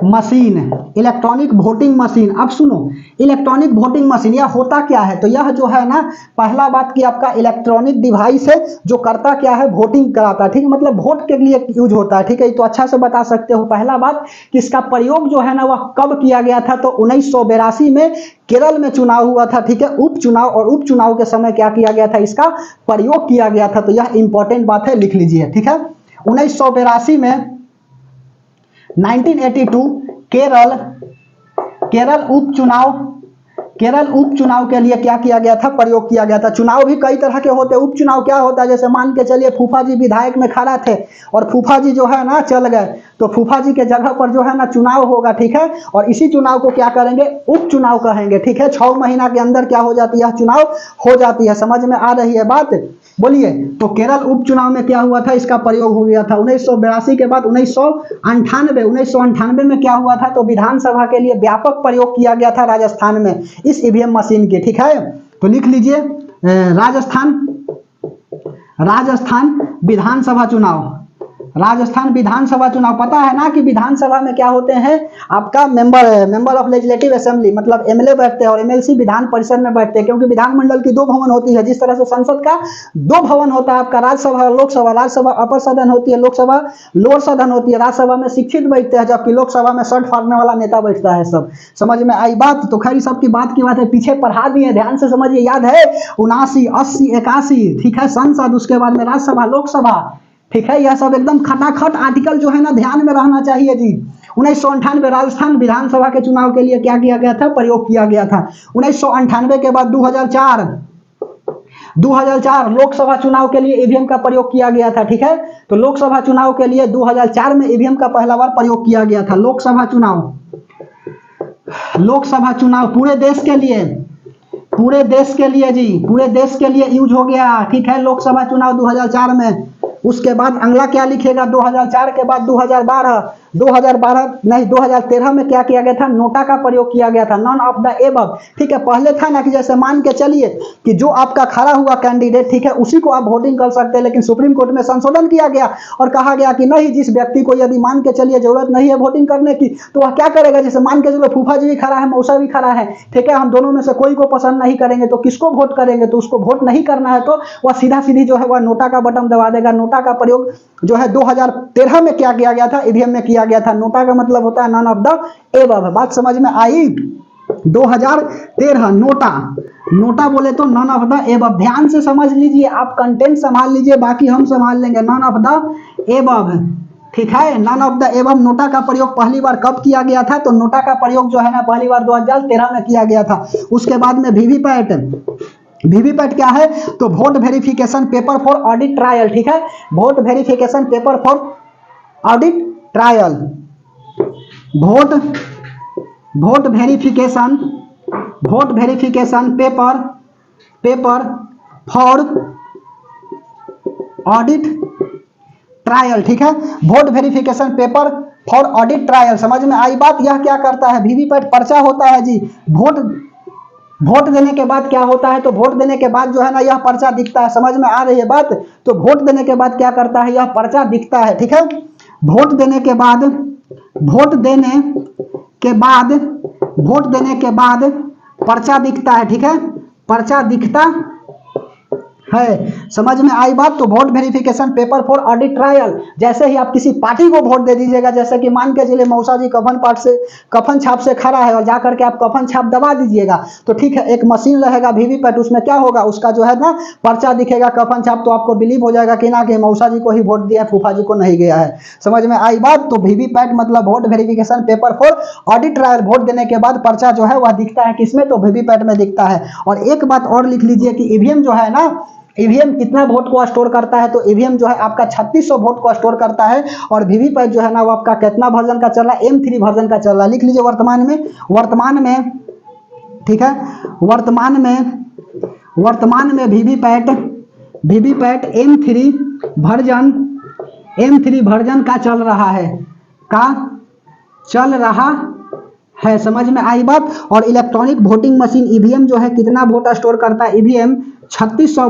S1: machine, electronic voting machine. अब सुनो, इलेक्ट्रॉनिक वोटिंग मशीन यह होता क्या है, तो यह जो है ना, पहला बात कि आपका इलेक्ट्रॉनिक डिवाइस है जो करता क्या है, वोटिंग कराता है, ठीक है, मतलब वोट के लिए यूज होता है, ठीक है। तो अच्छा से बता सकते हो। पहला बात कि इसका प्रयोग जो है ना वह कब किया गया था, तो 1982 में केरल में चुनाव हुआ था, ठीक है, उपचुनाव, और उपचुनाव के समय क्या किया गया था, इसका प्रयोग किया गया था। तो यह इंपॉर्टेंट बात है, लिख लीजिए, ठीक है। 1982 में 1982 केरल उपचुनाव के लिए क्या किया गया था, प्रयोग किया गया था। चुनाव भी कई तरह के होते हैं। उपचुनाव क्या होता है, जैसे मान के चलिए फूफा जी विधायक में खड़ा थे और फूफा जी जो है ना चल गए, तो फूफा जी के जगह पर जो है ना चुनाव होगा, ठीक है, और इसी चुनाव को क्या करेंगे, उपचुनाव कहेंगे, ठीक है। 6 महीना के अंदर क्या हो जाती है, चुनाव हो जाती है, समझ में आ रही है बात, बोलिए। तो केरल उपचुनाव में क्या हुआ था, इसका प्रयोग हो गया था। 1982 के बाद 1998 में क्या हुआ था, तो विधानसभा के लिए व्यापक प्रयोग किया गया था राजस्थान में इस ईवीएम मशीन के, ठीक है। तो लिख लीजिए राजस्थान विधानसभा चुनाव, राजस्थान विधानसभा चुनाव। पता है ना कि विधानसभा में क्या होते हैं, आपका मेंबर ऑफ लेजिस्लेटिव असेंबली, मतलब एमएलए बैठते हैं, और एमएलसी विधान परिषद में बैठते हैं, क्योंकि विधानमंडल की 2 भवन होती है। जिस तरह से संसद का 2 भवन होता है, आपका राज्यसभा और लोकसभा, राज्यसभा अपर सदन होती है, लोकसभा लोअर सदन होती है। राज्यसभा में शिक्षित बैठते हैं, जबकि लोकसभा में शर्ट फाड़ने वाला नेता बैठता है। सब समझ में आई बात। तो खैर सबकी बात की बात है, पीछे पढ़ा दिए, ध्यान से समझिए, याद है 79, 80, 81, ठीक है, संसद, उसके बाद में राज्यसभा, लोकसभा, ठीक है। यह सब एकदम खटाखट आर्टिकल जो है ना ध्यान में रहना चाहिए जी। 1998 राजस्थान विधानसभा के चुनाव के लिए क्या किया गया था, प्रयोग किया गया था। 1998 के बाद 2004 लोकसभा चुनाव के लिए ईवीएम का प्रयोग किया गया था, ठीक है। तो लोकसभा चुनाव के लिए 2004 में ईवीएम का पहला बार प्रयोग किया गया था। लोकसभा चुनाव पूरे देश के लिए जी, पूरे देश के लिए यूज हो गया, ठीक है, लोकसभा चुनाव 2004 में। उसके बाद अगला क्या लिखेगा, 2004 के बाद 2012 नहीं 2013 में क्या किया गया था, नोटा का प्रयोग किया गया था, नॉन ऑफ द एबव। ठीक है, पहले था ना कि जैसे मान के चलिए कि जो आपका खड़ा हुआ कैंडिडेट, ठीक है, उसी को आप वोटिंग कर सकते हैं, लेकिन सुप्रीम कोर्ट में संशोधन किया गया और कहा गया कि नहीं, जिस व्यक्ति को यदि मान के चलिए जरूरत नहीं है वोटिंग करने की तो वह क्या करेगा, जैसे मान के चलो फूफा जी भी खड़ा है, मौसा भी खड़ा है, ठीक है, हम दोनों में से कोई को पसंद नहीं करेंगे तो किसको वोट करेंगे, तो उसको वोट नहीं करना है तो वह सीधा सीधी जो है वह नोटा का बटन दबा देगा। नोटा का प्रयोग जो है 2013 में क्या किया गया था, ईवीएम में किया गया था। नोटा का मतलब होता है नॉन ऑफ द एबव। बात समझ में आई? 2013 नोटा, नोटा बोले तो नॉन ऑफ द एबव। ध्यान से समझ लीजिए, आप कंटेंट संभाल लीजिए, बाकी हम संभाल लेंगे। नॉन ऑफ द एबव, ठीक है, none of the above. NOTA का प्रयोग पहली बार कब किया गया था, तो नोटा का प्रयोग जो है ना पहली बार 2013 में किया गया था। उसके बाद में वीवीपैट, वीवीपैट क्या है, तो vote verification paper for audit trial, ठीक है, vote verification paper for audit trial, vote verification paper for audit trial, ठीक है, vote verification paper for audit trial. समझ में आई बात? यह क्या करता है, वीवीपैट पर्चा होता है जी। वोट देने के बाद क्या होता है, तो वोट देने के बाद जो है ना यह पर्चा दिखता है। समझ में आ रही है बात? तो वोट देने के बाद क्या करता है, यह पर्चा दिखता है, ठीक है, वोट देने के बाद पर्चा दिखता है, ठीक है, पर्चा दिखता है। समझ में आई बात? तो vote verification paper for audit trial, जैसे ही आप किसी पार्टी को वोट दे दीजिएगा, जैसे कि मान के चलिए मौसा जी कफन छाप से खड़ा है और जाकर के आप कफन छाप दबा दीजिएगा, तो ठीक है, एक मशीन रहेगा वीवीपैट, उसमें क्या होगा, उसका जो है ना पर्चा दिखेगा कफन छाप, तो आपको बिलीव हो जाएगा कि ना कि मौसा जी को ही वोट दिया, फूफा जी को नहीं गया है। समझ में आई बात? तो वीवीपैट मतलब vote verification paper for audit trial, vote देने के बाद पर्चा जो है वह दिखता है किसमें, तो वीवीपैट में दिखता है। और एक बात और लिख लीजिए कि ईवीएम जो है ना, ईवीएम कितना वोट को स्टोर करता है, तो ईवीएम जो है आपका 3600 वोट को स्टोर करता है। और वीवीपैट जो है ना वो आपका कितना वर्जन का चल रहा है, M3 वर्जन का चल रहा है। लिख लीजिए वर्तमान में, ठीक है, वर्तमान में वीवीपैट M3 वर्जन का चल रहा है। समझ में आई बात? और इलेक्ट्रॉनिक वोटिंग मशीन ईवीएम जो है कितना वोट स्टोर करता है, ईवीएम 3600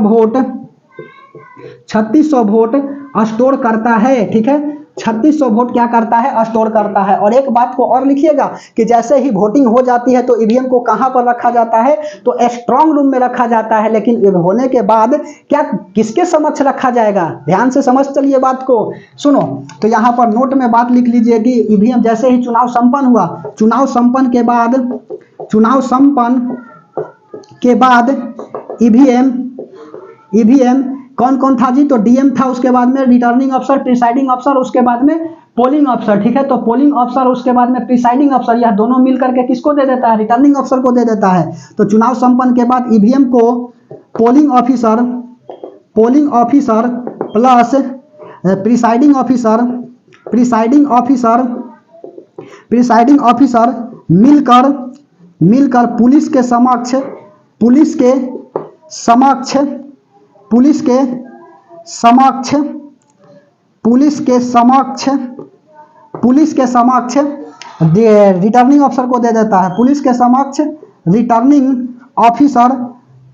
S1: वोट स्टोर करता है, ठीक है, 3600 वोट क्या करता है, स्टोर करता है। और एक बात को और लिखिएगा कि जैसे ही वोटिंग हो जाती है तो ईवीएम को कहां पर रखा जाता है, तो स्ट्रांग रूम में रखा जाता है। लेकिन होने के बाद क्या किसके समक्ष रखा जाएगा, ध्यान से समझ चलिए बात को, सुनो। तो यहां पर नोट में बात लिख लीजिए कि ईवीएम जैसे ही चुनाव संपन्न हुआ, चुनाव संपन्न के बाद ईवीएम कौन कौन था जी, तो डीएम था, उसके बाद में रिटर्निंग अफसर, प्रिसाइडिंग अफसर, उसके बाद में पोलिंग अफसर, ठीक है, तो पोलिंग अफसर उसके बाद में प्रिसाइडिंग अफसर, यह दोनों मिलकर के किसको दे देता है, रिटर्निंग अफसर को दे देता है। तो चुनाव संपन्न के बाद ईवीएम को polling officer plus presiding officer मिलकर पुलिस के समक्ष रिटर्निंग अफसर को दे देता है, पुलिस के समक्ष रिटर्निंग ऑफिसर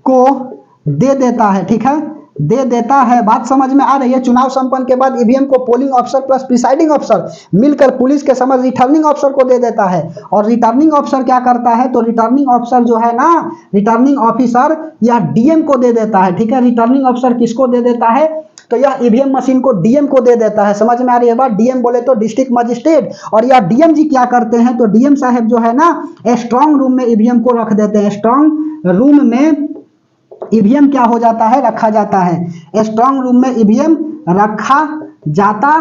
S1: को दे देता है, ठीक है, दे देता है। बात समझ में आ रही है? चुनाव संपन्न के बाद ईवीएम को पोलिंग अफसर प्लस प्रिसाइडिंग अफसर मिलकर पुलिस के समक्ष रिटर्निंग अफसर को दे देता है। और रिटर्निंग अफसर क्या करता है, तो रिटर्निंग अफसर जो है ना, रिटर्निंग ऑफिसर या डीएम को दे देता है, ठीक है, रिटर्निंग अफसर किसको दे देता है, तो यह ईवीएम मशीन को डीएम को दे देता है। समझ में आ रही है बात? डीएम बोले तो डिस्ट्रिक्ट मजिस्ट्रेट, और यह डीएम जी क्या करते हैं, तो डीएम साहब जो है ना स्ट्रांग रूम में ईवीएम को रख देते हैं। स्ट्रांग रूम में ईवीएम क्या हो जाता है, रखा जाता है। स्ट्रांग रूम में ईवीएम रखा जाता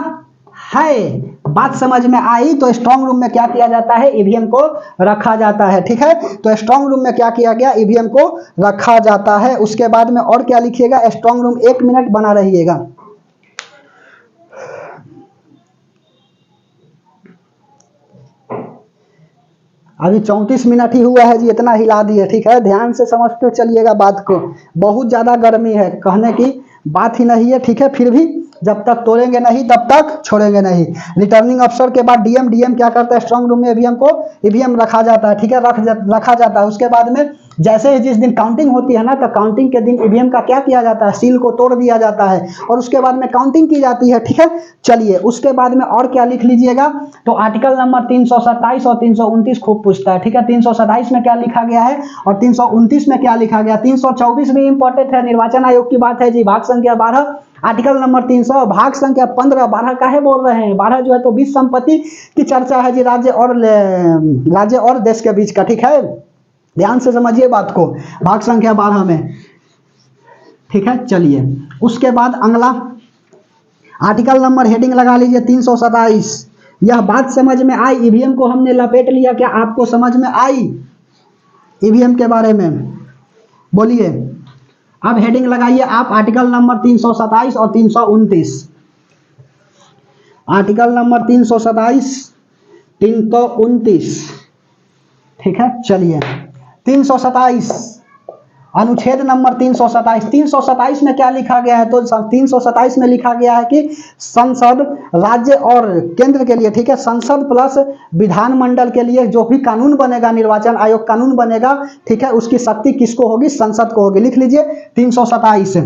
S1: है। बात समझ में आई? तो स्ट्रांग रूम में क्या किया जाता है, ईवीएम को रखा जाता है, ठीक है। तो स्ट्रांग रूम में क्या किया गया, ईवीएम को रखा जाता है। उसके बाद में और क्या लिखिएगा, स्ट्रांग रूम, 1 मिनट बना रहिएगा। अभी 34 मिनट ही हुआ है जी, इतना हिला दिए, ठीक है, ध्यान से समझते चलिएगा बात को। बहुत ज्यादा गर्मी है, कहने की बात ही नहीं है, ठीक है, फिर भी जब तक तोड़ेंगे नहीं तब तक छोड़ेंगे नहीं। रिटर्निंग अफसर के बाद डीएम, डीएम क्या करता है, स्ट्रांग रूम में ईवीएम रखा जाता है, ठीक है, रखा जाता है। उसके बाद में जैसे ही जिस दिन काउंटिंग होती है ना, तो काउंटिंग के दिन ईवीएम का क्या किया जाता है, सील को तोड़ दिया जाता है और उसके बाद में काउंटिंग की जाती है, ठीक है। चलिए उसके बाद में और क्या लिख लीजिएगा, तो आर्टिकल नंबर 327 और 329 खूब पूछता है, ठीक है। 327 में क्या लिखा गया है और 329 में क्या लिखा गया। 324 भी इंपॉर्टेंट है, निर्वाचन आयोग की बात है जी। भाग संख्या 12 आर्टिकल नंबर 300, भाग संख्या 15, 12 काहे बोल रहे हैं, 12 जो है तो विश्व संपत्ति की चर्चा है जी, राज्य और देश के बीच का, ठीक है। ध्यान से समझिए बात को, भाग संख्या 12 में, ठीक है। चलिए उसके बाद अगला आर्टिकल नंबर हेडिंग लगा लीजिए 327। यह बात समझ में आई, ईवीएम को हमने लपेट लिया, क्या आपको समझ में आई ईवीएम के बारे में, बोलिए। अब हेडिंग लगाइए आप आर्टिकल नंबर 327 और 329। आर्टिकल नंबर 327, 329, ठीक है। चलिए 327 अनुच्छेद नंबर 327। 327 में क्या लिखा गया है, तो 327 में लिखा गया है कि संसद राज्य और केंद्र के लिए, ठीक है, संसद प्लस विधानमंडल के लिए जो भी कानून बनेगा, निर्वाचन आयोग कानून बनेगा, ठीक है, उसकी शक्ति किसको होगी, संसद को होगी। लिख लीजिए 327,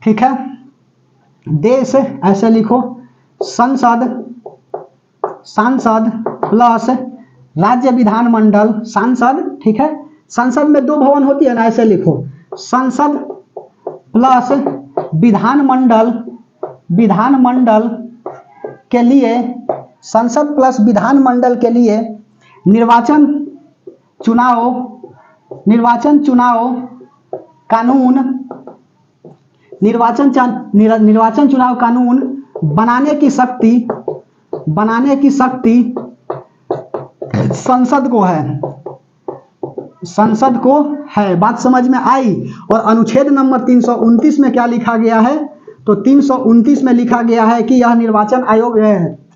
S1: ठीक है। देश ऐसे लिखो, सांसद प्लस राज्य विधानमंडल, सांसद, ठीक है। संसद में 2 भवन होती है ना, ऐसे लिखो, संसद प्लस विधानमंडल के लिए, संसद प्लस विधानमंडल के लिए निर्वाचन चुनाव कानून बनाने की शक्ति संसद को है। बात समझ में आई। और अनुच्छेद नंबर 329 में क्या लिखा गया है, तो 329 में लिखा गया है कि यह निर्वाचन आयोग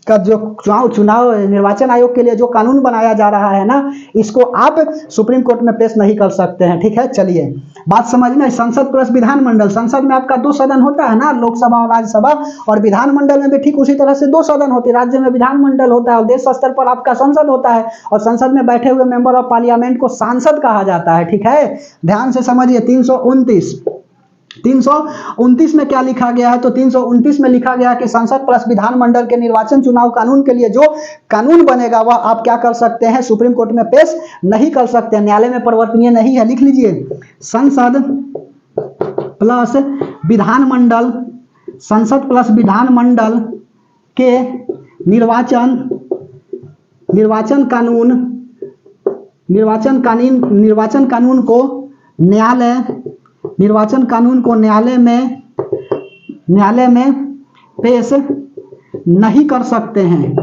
S1: का जो चुनाव निर्वाचन आयोग के लिए जो कानून बनाया जा रहा है ना, इसको आप सुप्रीम कोर्ट में पेश नहीं कर सकते हैं, ठीक है। चलिए बात समझ में, संसद प्लस विधानमंडल, संसद में आपका 2 सदन होता है ना, लोकसभा और राज्यसभा, और विधानमंडल में भी ठीक उसी तरह से 2 सदन होते हैं। राज्य में विधानमंडल होता है और देश स्तर पर आपका संसद होता है, और संसद में बैठे हुए मेंबर ऑफ पार्लियामेंट को सांसद कहा जाता है, ठीक है। ध्यान से समझिए 329 में क्या लिखा गया है, तो 329 में लिखा गया है कि संसद प्लस विधानमंडल के निर्वाचन चुनाव कानून के लिए जो कानून बनेगा वह आप क्या कर सकते हैं, सुप्रीम कोर्ट में पेश नहीं कर सकते हैं, न्यायालय में परिवर्तनीय नहीं है। लिख लीजिए संसद प्लस विधानमंडल के निर्वाचन कानून को न्यायालय में पेश नहीं कर सकते हैं,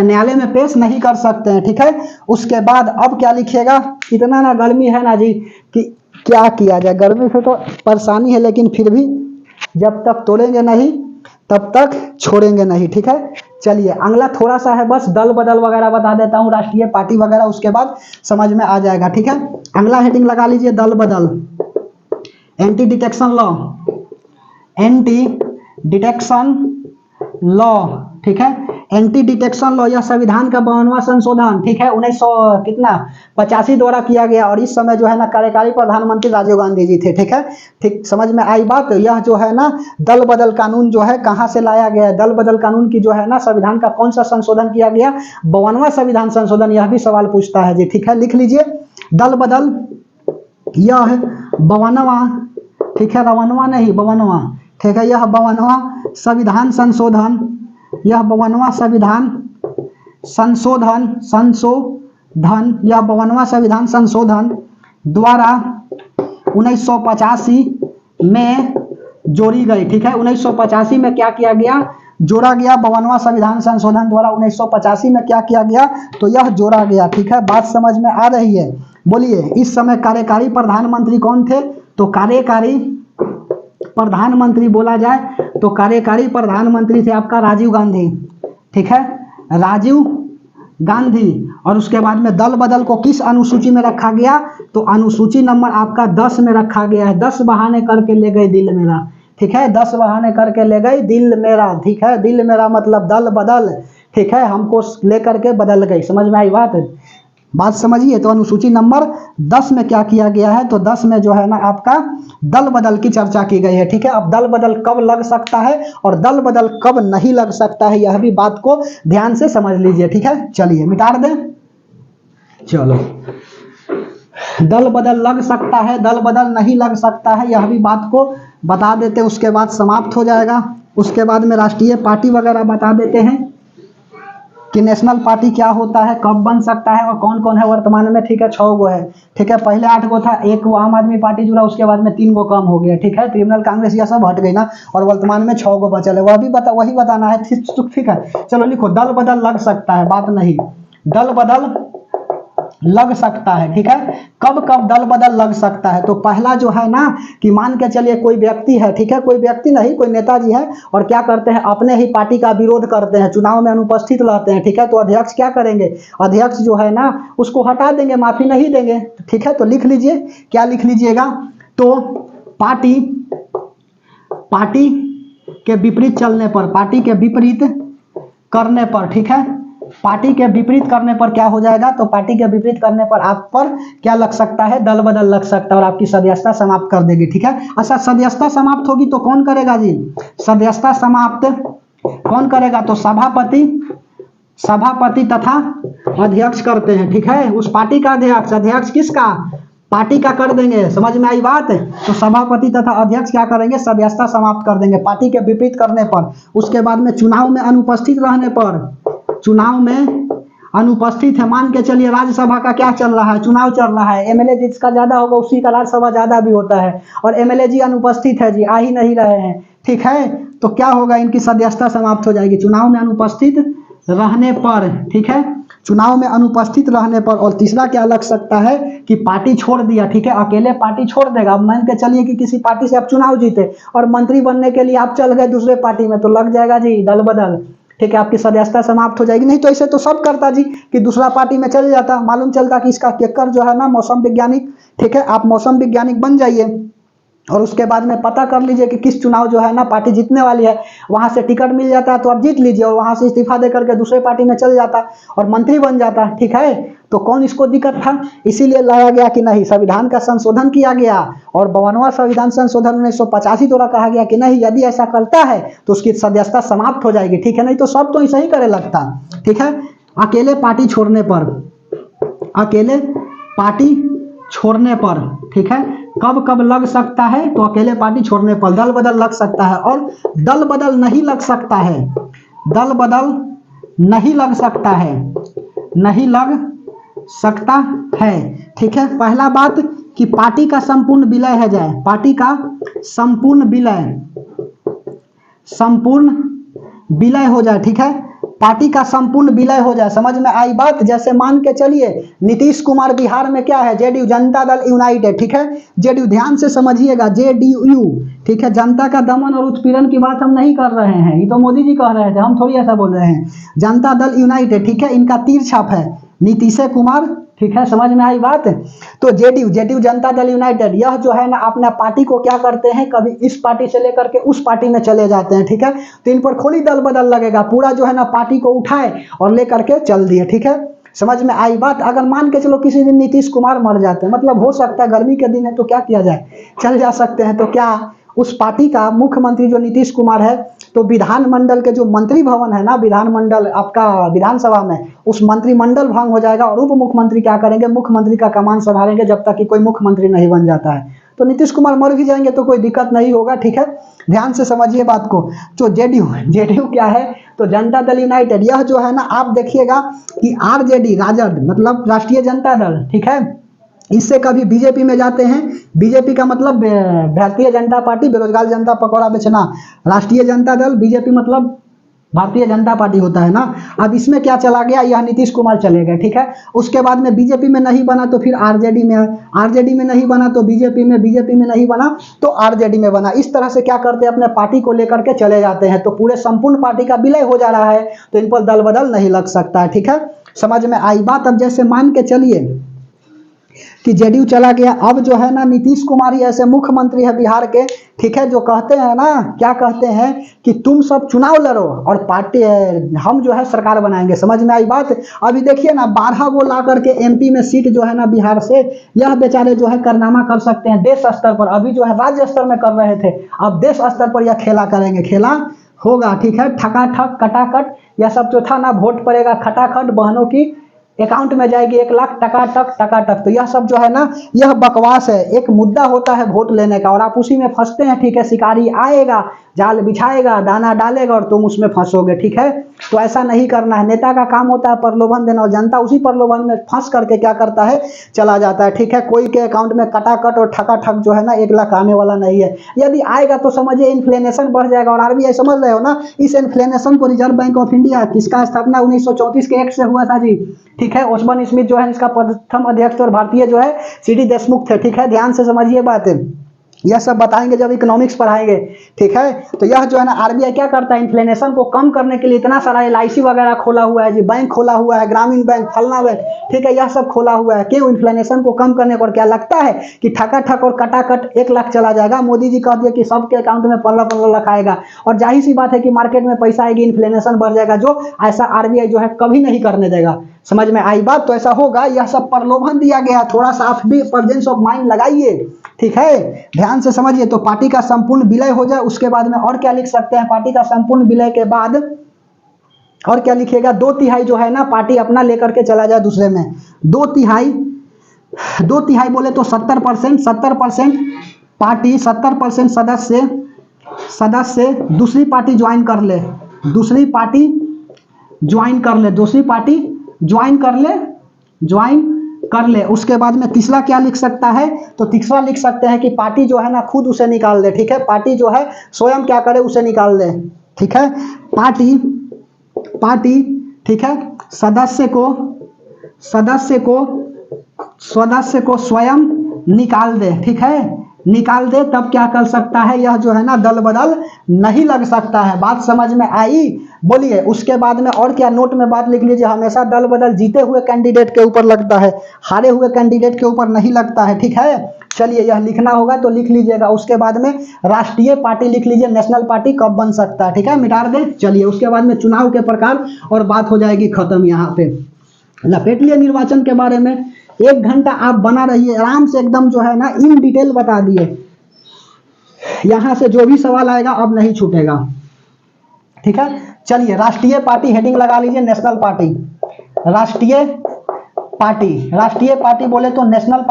S1: न्यायालय में पेश नहीं कर सकते हैं, ठीक है। उसके बाद अब क्या लिखिएगा, इतना ना गर्मी है ना जी कि क्या किया जाए, गर्मी से तो परेशानी है, लेकिन फिर भी जब तक तोड़ेंगे नहीं तब तक छोड़ेंगे नहीं, ठीक है। चलिए अगला थोड़ा सा है, बस दल बदल वगैरह बता देता हूँ, राष्ट्रीय पार्टी वगैरह, उसके बाद समझ में आ जाएगा, ठीक है। अगला हेडिंग लगा लीजिए दल बदल, एंटी डिटेक्शन लॉ, ठीक है। एंटी डिटेक्शन लॉ, यह संविधान का 52वां संशोधन, ठीक है, 1985 द्वारा किया गया, और इस समय जो है ना कार्यकारी प्रधानमंत्री राजीव गांधी जी थे, ठीक है। ठीक समझ में आई बात। यह जो है ना दल बदल कानून जो है कहाँ से लाया गया है, दल बदल कानून की जो है ना संविधान का कौन सा संशोधन किया गया, 52वां संविधान संशोधन, यह भी सवाल पूछता है जी, ठीक है। लिख लीजिए दल बदल, यह 52वां, ठीक है, 52वां नहीं 52वां, ठीक है, यह 52वां संविधान संशोधन, यह 52वां संविधान संशोधन द्वारा 1985 में जोड़ी गई, ठीक है। 1985 में क्या किया गया, जोड़ा गया, 52वां संविधान संशोधन द्वारा 1985 में क्या किया गया, तो यह जोड़ा गया, ठीक है। बात समझ में आ रही है, बोलिए। इस समय कार्यकारी प्रधानमंत्री कौन थे, तो कार्यकारी प्रधानमंत्री बोला जाए तो कार्यकारी प्रधानमंत्री थे आपका राजीव गांधी, ठीक है, राजीव गांधी। और उसके बाद में दल बदल को किस अनुसूची में रखा गया, तो अनुसूची नंबर आपका 10 में रखा गया है। 10 बहाने करके ले गई दिल मेरा, ठीक है, 10 बहाने करके ले गई दिल मेरा, ठीक है, दिल मेरा मतलब दल बदल, ठीक है, हमको लेकर के बदल गई। समझ में आई बात समझिए। तो अनुसूची नंबर 10 में क्या किया गया है, तो 10 में जो है ना आपका दल बदल की चर्चा की गई है, ठीक है। अब दल बदल कब लग सकता है और दल बदल कब नहीं लग सकता है, यह भी बात को ध्यान से समझ लीजिए, ठीक है। चलिए मिटा दें, चलो, दल बदल लग सकता है, दल बदल नहीं लग सकता है, यह भी बात को बता देते, उसके बाद समाप्त हो जाएगा। उसके बाद में राष्ट्रीय पार्टी वगैरह बता देते हैं कि नेशनल पार्टी क्या होता है, कब बन सकता है और कौन कौन है वर्तमान में, ठीक है, 6 गो है, ठीक है। पहले 8 गो था, एक वो आम आदमी पार्टी जुड़ा, उसके बाद में 3 गो कम हो गया, ठीक है, तृणमूल कांग्रेस यह सब हट गई ना, और वर्तमान में 6 गो बचल है, वही बताना है, ठीक है। चलो लिखो, दल बदल लग सकता है, बात नहीं, दल बदल लग सकता है, ठीक है। कब कब दल बदल लग सकता है, तो पहला जो है ना कि मान के चलिए कोई व्यक्ति है, ठीक है, कोई व्यक्ति नहीं, कोई नेताजी है, और क्या करते हैं, अपने ही पार्टी का विरोध करते हैं, चुनाव में अनुपस्थित रहते हैं, ठीक है, तो अध्यक्ष क्या करेंगे, अध्यक्ष जो है ना उसको हटा देंगे, माफी नहीं देंगे, ठीक है। तो लिख लीजिए, क्या लिख लीजिएगा, तो पार्टी के विपरीत चलने पर, पार्टी के विपरीत करने पर, ठीक है, पार्टी के विपरीत करने पर क्या हो जाएगा, तो पार्टी के विपरीत करने पर आप पर क्या लग सकता है, दल बदल लग सकता है, और आपकी सदस्यता समाप्त कर देगी, ठीक है। अच्छा, सदस्यता समाप्त होगी तो कौन करेगा जी, सदस्यता समाप्त कौन करेगा, तो सभापति तथा अध्यक्ष करते हैं, ठीक है। उस पार्टी का अध्यक्ष किसका, पार्टी का कर देंगे, समझ में आई बात। तो सभापति तथा अध्यक्ष क्या करेंगे, सदस्यता समाप्त कर देंगे पार्टी के विपरीत करने पर। उसके बाद में चुनाव में अनुपस्थित रहने पर, चुनाव में अनुपस्थित है, मान के चलिए राज्यसभा का क्या चल रहा है, चुनाव चल रहा है, एमएलए जिसका ज्यादा होगा उसी का राज्यसभा ज्यादा भी होता है, और एमएलए जी अनुपस्थित है जी, आ ही नहीं रहे हैं, ठीक है, तो क्या होगा, इनकी सदस्यता समाप्त हो जाएगी चुनाव में अनुपस्थित रहने पर, ठीक है, चुनाव में अनुपस्थित रहने पर। और तीसरा क्या लग सकता है कि पार्टी छोड़ दिया, ठीक है, अकेले पार्टी छोड़ देगा। अब मान के चलिए कि किसी पार्टी से आप चुनाव जीते और मंत्री बनने के लिए आप चल गए दूसरे पार्टी में, तो लग जाएगा जी दल बदल, ठीक है, आपकी सदस्यता समाप्त हो जाएगी। नहीं तो ऐसे तो सब करता जी कि दूसरा पार्टी में चले जाता, मालूम चलता कि इसका केकर जो है ना मौसम वैज्ञानिक, ठीक है, आप मौसम वैज्ञानिक बन जाइए, और उसके बाद में पता कर लीजिए कि किस चुनाव जो है ना पार्टी जीतने वाली है, वहां से टिकट मिल जाता है तो आप जीत लीजिए, और वहां से इस्तीफा दे करके दूसरे पार्टी में चल जाता और मंत्री बन जाता, ठीक है। तो कौन इसको दिक्कत था, इसीलिए लाया गया कि नहीं, संविधान का संशोधन किया गया, और 52वां संविधान संशोधन 1985 द्वारा कहा गया कि नहीं, यदि ऐसा करता है तो उसकी सदस्यता समाप्त हो जाएगी, ठीक है, नहीं तो सब तो ऐसा ही करे लगता, ठीक है। अकेले पार्टी छोड़ने पर, अकेले पार्टी छोड़ने पर, ठीक है, कब कब लग सकता है, तो अकेले पार्टी छोड़ने पर दल बदल लग सकता है। और दल बदल नहीं लग सकता है, दल बदल नहीं लग सकता है, नहीं लग सकता है, ठीक है। पहला बात कि पार्टी का संपूर्ण विलय हो जाए, पार्टी का संपूर्ण विलय हो जाए, ठीक है, पार्टी का संपूर्ण विलय हो जाए, समझ में आई बात। जैसे मान के चलिए नीतीश कुमार बिहार में क्या है, जेडीयू, जनता दल यूनाइटेड, ठीक है, जेडीयू, ध्यान से समझिएगा, जेडीयू, ठीक है, जनता का दमन और उत्पीड़न की बात हम नहीं कर रहे हैं, ये तो मोदी जी कह रहे थे, हम थोड़ी ऐसा बोल रहे हैं। जनता दल यूनाइटेड, ठीक है, इनका तीर छाप है नीतीश कुमार, ठीक है, समझ में आई बात। तो जेडीयू जनता दल यूनाइटेड, यह जो है ना अपना पार्टी को क्या करते हैं, कभी इस पार्टी से लेकर के उस पार्टी में चले जाते हैं, ठीक है। तो इन पर खोली दल बदल लगेगा, पूरा जो है ना पार्टी को उठाए और लेकर के चल दिए, ठीक है, समझ में आई बात। अगर मान के चलो किसी दिन नीतीश कुमार मर जाते हैं, मतलब हो सकता है गर्मी के दिन है तो क्या किया जाए, चल जा सकते हैं, तो क्या उस पार्टी का मुख्यमंत्री जो नीतीश कुमार है, तो विधानमंडल के जो मंत्री भवन है ना, विधानमंडल आपका विधानसभा में, उस मंत्रिमंडल भंग हो जाएगा, और उप मुख्यमंत्री क्या करेंगे, मुख्यमंत्री का कमान संभालेंगे जब तक कि कोई मुख्यमंत्री नहीं बन जाता है। तो नीतीश कुमार मर भी जाएंगे तो कोई दिक्कत नहीं होगा, ठीक है, ध्यान से समझिए बात को। तो जेडीयू क्या है, तो जनता दल यूनाइटेड, यह जो है ना आप देखिएगा कि आरजेडी, राजद मतलब राष्ट्रीय जनता दल, ठीक है, इससे कभी बीजेपी में जाते हैं, बीजेपी का मतलब भारतीय जनता पार्टी, बेरोजगार जनता पकौड़ा बेचना, राष्ट्रीय जनता दल, बीजेपी मतलब भारतीय जनता पार्टी होता है ना। अब इसमें क्या चला गया, यह नीतीश कुमार चले गए, ठीक है। उसके बाद में बीजेपी में नहीं बना तो फिर आरजेडी में, आरजेडी में नहीं बना तो बीजेपी में, बीजेपी में नहीं बना तो आरजेडी में बना। इस तरह से क्या करते हैं, अपने पार्टी को लेकर के चले जाते हैं, तो पूरे संपूर्ण पार्टी का विलय हो जा रहा है, तो इन पर दल बदल नहीं लग सकता है, ठीक है। समझ में आई बात। अब जैसे मान के चलिए कि जेडीयू चला गया, अब जो है ना नीतीश कुमार ही ऐसे मुख्यमंत्री है बिहार के, ठीक है, जो कहते हैं ना, क्या कहते हैं कि तुम सब चुनाव लड़ो और पार्टी हम जो है सरकार बनाएंगे। समझ में आई बात। अभी देखिए ना 12 वो ला करके एमपी में सीट जो है ना बिहार से, यह बेचारे जो है कारनामा कर सकते हैं देश स्तर पर। अभी जो है राज्य स्तर में कर रहे थे, अब देश स्तर पर यह खेला करेंगे, खेला होगा, ठीक है। ठकाठक कटाकट यह सब जो था ना, वोट पड़ेगा खटाखट, बहनों की अकाउंट में जाएगी 1 लाख, टकाटक टकाटक। तो यह सब जो है ना, यह बकवास है। एक मुद्दा होता है वोट लेने का और आप उसी में फंसते हैं, ठीक है। शिकारी आएगा, जाल बिछाएगा, दाना डालेगा और तुम उसमें फंसोगे, ठीक है। तो ऐसा नहीं करना है। नेता का काम होता है प्रलोभन देना और जनता उसी प्रलोभन में फंस करके क्या करता है, चला जाता है, ठीक है। कोई के अकाउंट में कटाकट और ठकाठक जो है ना 1 लाख आने वाला नहीं है। यदि आएगा तो समझिए इन्फ्लेशन बढ़ जाएगा। और आरबीआई समझ रहे हो ना, इस इन्फ्लेशन को रिजर्व बैंक ऑफ इंडिया, किसका स्थापना 1934 के एक्ट से हुआ था जी, ठीक है। ओस्मान स्मिथ जो है इसका प्रथम अध्यक्ष और भारतीय जो है सीडी देशमुख थे, ठीक है। ध्यान से समझिए बात, यह सब बताएंगे जब इकोनॉमिक्स पढ़ाएंगे, ठीक है। तो यह जो है ना आरबीआई क्या करता है, इन्फ्लेशन को कम करने के लिए इतना सारा एलआईसी वगैरह खोला हुआ है जी, बैंक खोला हुआ है, ग्रामीण बैंक, फलना बैंक, ठीक है। यह सब खोला हुआ है क्यों, इन्फ्लेशन को कम करने को। और क्या लगता है कि ठकाठक और कटाकट 1 लाख चला जाएगा। मोदी जी कह दिए कि सबके अकाउंट में 15-15 लाख आएगा और जाहिर सी बात है कि मार्केट में पैसा आएगी, इन्फ्लेशन बढ़ जाएगा, जो ऐसा आरबीआई जो है कभी नहीं करने देगा। समझ में आई बात। तो ऐसा होगा, यह सब प्रलोभन दिया गया, थोड़ा सा आप भी प्रेजेंस ऑफ माइंड लगाइए, ठीक है, ध्यान से समझिए। तो पार्टी का संपूर्ण विलय हो जाए, उसके बाद में और क्या लिख सकते हैं, पार्टी का संपूर्ण विलय के बाद और क्या लिखिएगा, 2/3 जो है ना पार्टी अपना लेकर के चला जाए दूसरे में। 2/3 बोले तो 70%, 70% पार्टी, 70% सदस्य दूसरी पार्टी ज्वाइन कर ले, दूसरी पार्टी ज्वाइन कर ले, दूसरी पार्टी ज्वाइन कर ले। उसके बाद में तीसरा क्या लिख सकता है, तो तीसरा लिख सकते हैं कि पार्टी जो है ना खुद उसे निकाल दे, ठीक है। पार्टी जो है स्वयं क्या करे, उसे निकाल दे, ठीक है। पार्टी ठीक है, सदस्य को स्वयं निकाल दे, ठीक है, निकाल दे। तब क्या कर सकता है, यह जो है ना दल बदल नहीं लग सकता है। बात समझ में आई, बोलिए। उसके बाद में और क्या, नोट में बात लिख लीजिए, हमेशा दल बदल जीते हुए कैंडिडेट के ऊपर लगता है, हारे हुए कैंडिडेट के ऊपर नहीं लगता है, ठीक है। चलिए यह लिखना होगा तो लिख लीजिएगा। उसके बाद में राष्ट्रीय पार्टी लिख लीजिए, नेशनल पार्टी कब बन सकता है, ठीक है, मिटा दे। चलिए उसके बाद में चुनाव के प्रकार और बात हो जाएगी खत्म। यहाँ पे लपेट लिए निर्वाचन के बारे में। 1 घंटा आप बना रहिए आराम से, एकदम जो है ना इन डिटेल बता दिए। यहां से जो भी सवाल आएगा अब नहीं छूटेगा, ठीक है। चलिए राष्ट्रीय पार्टी हेडिंग लगा लीजिए, नेशनल पार्टी, राष्ट्रीय पार्टी बोले तो नेशनल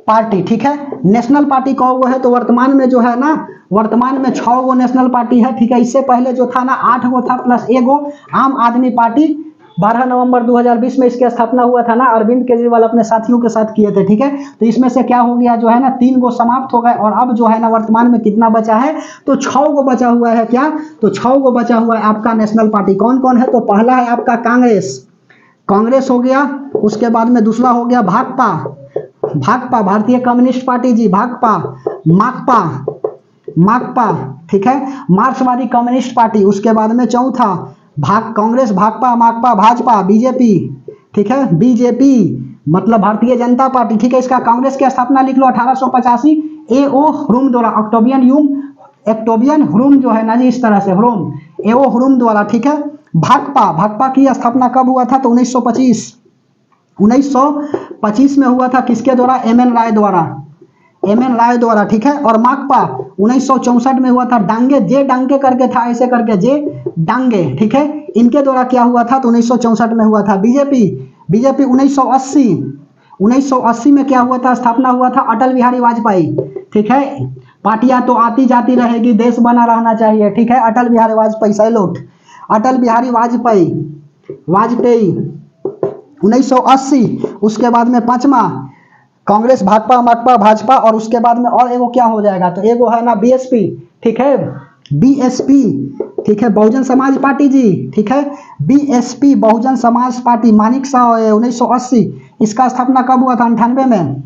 S1: पार्टी, ठीक है। नेशनल पार्टी कौन है, तो वर्तमान में जो है ना, वर्तमान में 6 गो नेशनल पार्टी है, ठीक है। इससे पहले जो था ना 8 गो था प्लस 1 गो आम आदमी पार्टी। 12 नवंबर 2020 में इसकी स्थापना हुआ था ना, अरविंद केजरीवाल अपने साथियों के साथ किए थे, ठीक है। तो इसमें से क्या हो गया, जो है ना 3 गो समाप्त हो गए और अब जो है ना वर्तमान में कितना बचा है, तो 6 गो बचा हुआ है। क्या, तो 6 गो बचा हुआ है आपका नेशनल पार्टी। कौन कौन है, तो पहला है आपका कांग्रेस हो गया। उसके बाद में दूसरा हो गया भाकपा, भारतीय कम्युनिस्ट पार्टी जी, भाकपा, माकपा, ठीक है, मार्क्सवादी कम्युनिस्ट पार्टी। उसके बाद में चौथा कांग्रेस, भाकपा, माकपा, भाजपा, बीजेपी, ठीक है, बीजेपी मतलब भारतीय जनता पार्टी, ठीक है। इसका कांग्रेस की स्थापना लिख लो 1885 A.O. ह्रूम द्वारा, ऑक्टोबियन ह्रूम जो है ना जी, इस तरह से ह्रूम, A.O. ह्रूम द्वारा, ठीक है। भाकपा की स्थापना कब हुआ था, तो 1925 में हुआ था। किसके द्वारा, M.N. राय द्वारा, ठीक है। और माकपा 1964 में हुआ था। डांगे करके था, ऐसे करके डांगे, ठीक है, इनके द्वारा क्या हुआ था, तो 1964 में हुआ था। बीजेपी 1980 में क्या हुआ था, स्थापना हुआ था अटल बिहारी वाजपेयी, ठीक है। पार्टियां तो आती जाती रहेगी, देश बना रहना चाहिए, ठीक है। अटल बिहारी वाजपेयी, सैल्यूट। अटल बिहारी वाजपेयी 1980। उसके बाद में 5वां कांग्रेस, भाकपा, माकपा, भाजपा। और उसके बाद में और एगो क्या हो जाएगा, तो एगो है ना बीएसपी, ठीक है, बीएसपी, ठीक है, बहुजन समाज पार्टी जी, ठीक है, बीएसपी बहुजन समाज पार्टी, मानिक साव 1980। इसका स्थापना कब हुआ था, 98 में।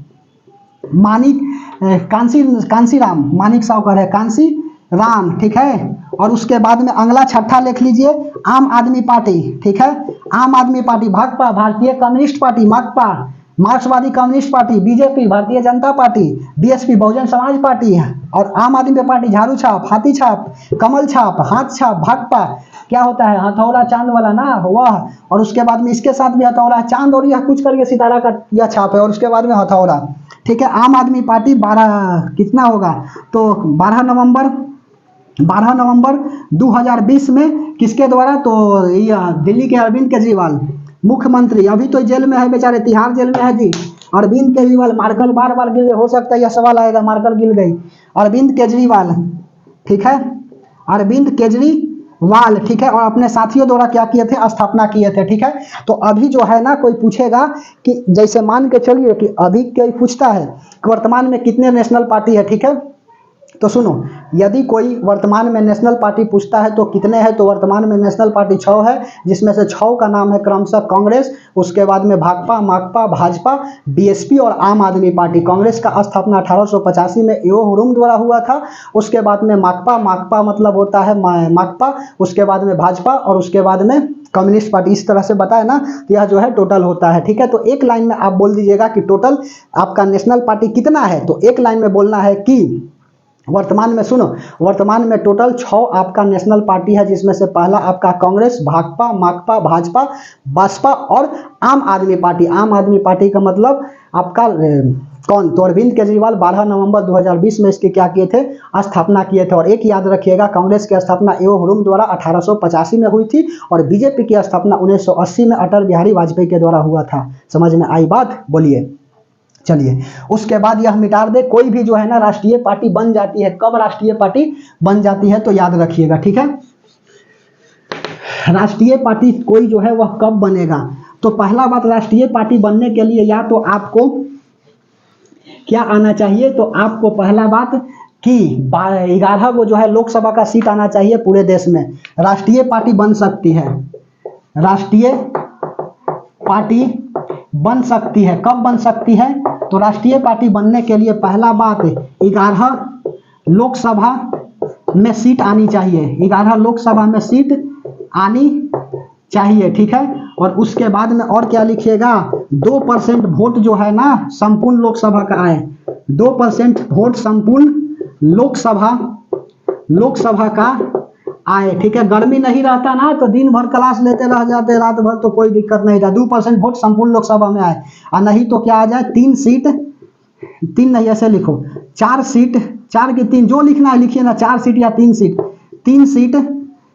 S1: कांसीराम, मानिक साव का है कांसी राम, ठीक है। और उसके बाद में अगला छठा लिख लीजिए आम आदमी पार्टी, ठीक है। आम आदमी पार्टी, भाकपा भारतीय कम्युनिस्ट पार्टी, माकपा मार्क्सवादी communist party, BJP Bharatiya Janata party, BSP Bahujan Samaj party है, और आम आदमी पार्टी झाड़ू छाप, हाथी छाप, कमल छाप, हाथ छाप, भाकपा क्या होता है हथौड़ा चांद वाला ना वह, और उसके बाद में इसके साथ भी हथौड़ा चांद और यह कुछ करके सितारा का यह छाप है, और उसके बाद में हथौड़ा, ठीक है। आम आदमी पार्टी 12 कितना होगा तो 12 नवंबर 2020 में किसके द्वारा, तो दिल्ली के अरविंद केजरीवाल मुख्यमंत्री, अभी तो जेल में है बेचारे, तिहाड़ जेल में है जी अरविंद केजरीवाल। मार्कल बार बार गिर गए, हो सकता है यह सवाल आएगा मार्कल गिर गई, अरविंद केजरीवाल, ठीक है, अरविंद केजरीवाल, ठीक है। और अपने साथियों द्वारा क्या किए थे, स्थापना किए थे, ठीक है। तो अभी जो है ना कोई पूछेगा कि जैसे मान के चलिए कि अभी कोई पूछता है कि वर्तमान में कितने नेशनल पार्टी है, ठीक है। तो सुनो, यदि कोई वर्तमान में नेशनल पार्टी पूछता है तो कितने हैं, तो वर्तमान में नेशनल पार्टी 6 है, जिसमें से 6 का नाम है क्रमशः कांग्रेस, उसके बाद में भाकपा, माकपा, भाजपा, बीएसपी और आम आदमी पार्टी। कांग्रेस का स्थापना 1885 में एओ हुरुम द्वारा हुआ था। उसके बाद में माकपा, माकपा मतलब होता है माकपा, उसके बाद में भाजपा और उसके बाद में कम्युनिस्ट पार्टी, इस तरह से बताया ना। यह जो है टोटल होता है, ठीक है। तो एक लाइन में आप बोल दीजिएगा कि टोटल आपका नेशनल पार्टी कितना है, तो एक लाइन में बोलना है कि वर्तमान में सुनो, वर्तमान में टोटल 6 आपका नेशनल पार्टी है, जिसमें से पहला आपका कांग्रेस, भाकपा, माकपा, भाजपा, बसपा और आम आदमी पार्टी। आम आदमी पार्टी का मतलब आपका कौन, तो अरविंद केजरीवाल 12 नवंबर 2020 में इसकी क्या किए थे, स्थापना किए थे। और एक याद रखिएगा, कांग्रेस की स्थापना एओ हुरुम द्वारा 1885 में हुई थी, और बीजेपी की स्थापना 1980 में अटल बिहारी वाजपेयी के द्वारा हुआ था। समझ में आई बात, बोलिए। चलिए, उसके बाद यह मिटा दे, कोई भी जो है ना राष्ट्रीय पार्टी बन जाती है, कब राष्ट्रीय पार्टी बन जाती है तो याद रखिएगा, ठीक है। राष्ट्रीय पार्टी कोई जो है वह कब बनेगा, तो पहला बात, राष्ट्रीय पार्टी बनने के लिए या तो आपको क्या आना चाहिए, तो आपको पहला बात कि 11 को जो है लोकसभा का सीट आना चाहिए पूरे देश में, राष्ट्रीय पार्टी बन सकती है। राष्ट्रीय पार्टी बन सकती है, कब बन सकती है, तो राष्ट्रीय पार्टी बनने के लिए पहला बात 11 लोकसभा में सीट आनी चाहिए, 11 लोकसभा में सीट आनी चाहिए, ठीक है। और उसके बाद में और क्या लिखिएगा, 2% वोट जो है ना संपूर्ण लोकसभा का आए, 2% वोट संपूर्ण लोकसभा का आए, ठीक है। गर्मी नहीं रहता ना तो दिन भर क्लास लेते रह जाते रात भर, तो कोई दिक्कत नहीं था। 2% वोट संपूर्ण लोकसभा में आए, और नहीं तो क्या आ जाए, 3 सीट, 3 नहीं ऐसे लिखो, 4 सीट, 4 की 3 जो लिखना है लिखिए ना, 4 सीट या 3 सीट, 3 सीट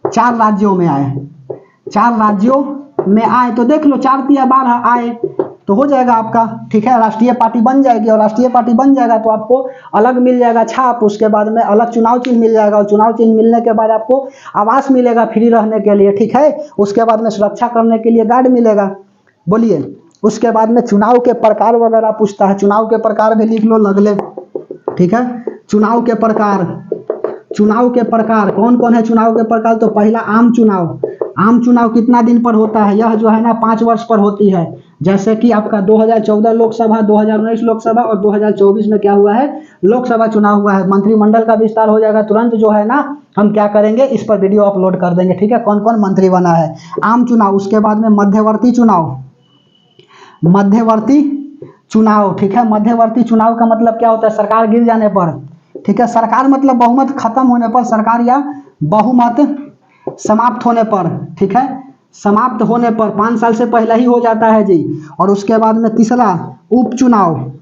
S1: 4 राज्यों में आए, 4 राज्यों में आए, तो देख लो 4 या 12 आए तो हो जाएगा आपका, ठीक है। राष्ट्रीय पार्टी बन जाएगी, और राष्ट्रीय पार्टी बन जाएगा तो आपको अलग मिल जाएगा छाप, उसके बाद में अलग चुनाव चिन्ह मिल जाएगा, और चुनाव चिन्ह मिलने के बाद आपको आवास मिलेगा फ्री रहने के लिए, ठीक है। उसके बाद में सुरक्षा करने के लिए गार्ड मिलेगा, बोलिए। उसके बाद में चुनाव के प्रकार वगैरह पूछता है, चुनाव के प्रकार भी लिख लो लगले, ठीक है। चुनाव के प्रकार, चुनाव के प्रकार कौन कौन है, चुनाव के प्रकार, तो पहला आम चुनाव, आम चुनाव कितना दिन पर होता है, यह जो है ना 5 वर्ष पर होती है। जैसे कि आपका 2014 लोकसभा, 2019 लोकसभा और 2024 में क्या हुआ है, लोकसभा चुनाव हुआ है। मंत्रिमंडल का विस्तार हो जाएगा तुरंत, जो है ना हम क्या करेंगे, इस पर वीडियो अपलोड कर देंगे, ठीक है, कौन कौन मंत्री बना है। आम चुनाव, उसके बाद में मध्यवर्ती चुनाव, मध्यवर्ती चुनाव, ठीक है। मध्यवर्ती चुनाव का मतलब क्या होता है, सरकार गिर जाने पर, ठीक है। सरकार मतलब बहुमत खत्म होने पर, सरकार या बहुमत समाप्त होने पर, ठीक है, समाप्त होने पर, 5 साल से पहले ही हो जाता है जी। और उसके बाद में तीसरा उपचुनाव,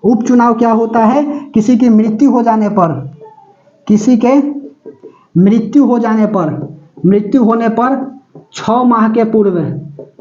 S1: उपचुनाव क्या होता है, किसी की मृत्यु हो जाने पर, किसी के मृत्यु हो जाने पर, मृत्यु होने पर 6 माह के पूर्व,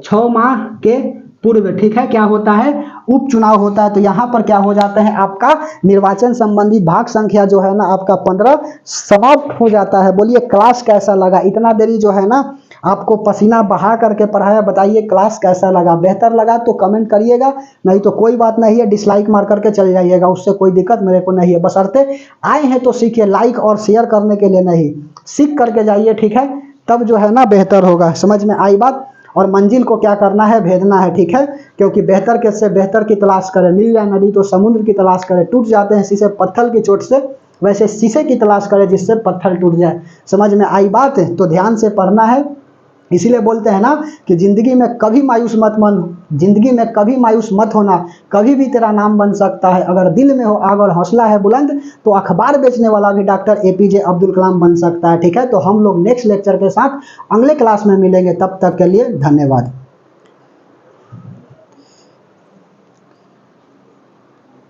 S1: 6 माह के पूर्व, ठीक है, क्या होता है, उपचुनाव होता है। तो यहाँ पर क्या हो जाता है, आपका निर्वाचन संबंधी भाग संख्या जो है ना आपका 15 समाप्त हो जाता है। बोलिए क्लास कैसा लगा, इतना देरी जो है ना आपको पसीना बहा करके पढ़ाया, बताइए क्लास कैसा लगा। बेहतर लगा तो कमेंट करिएगा, नहीं तो कोई बात नहीं है, डिसलाइक मार करके चले जाइएगा, उससे कोई दिक्कत मेरे को नहीं है। बशर्ते आए हैं तो सीखिए, लाइक और शेयर करने के लिए नहीं, सीख करके जाइए, ठीक है, तब जो है ना बेहतर होगा। समझ में आई बात। और मंजिल को क्या करना है, भेजना है, ठीक है, क्योंकि बेहतर के से बेहतर की तलाश करें, मिल जाए नदी तो समुद्र की तलाश करें, टूट जाते हैं शीशे पत्थर की चोट से वैसे शीशे की तलाश करें जिससे पत्थर टूट जाए। समझ में आई बात? तो ध्यान से पढ़ना है। इसीलिए बोलते हैं ना कि जिंदगी में कभी मायूस मत मन जिंदगी में कभी मायूस मत होना, कभी भी तेरा नाम बन सकता है। अगर दिल में हो आग और हौसला है बुलंद तो अखबार बेचने वाला भी डॉक्टर एपीजे अब्दुल कलाम बन सकता है। ठीक है, तो हम लोग नेक्स्ट लेक्चर के साथ अगले क्लास में मिलेंगे। तब तक के लिए धन्यवाद।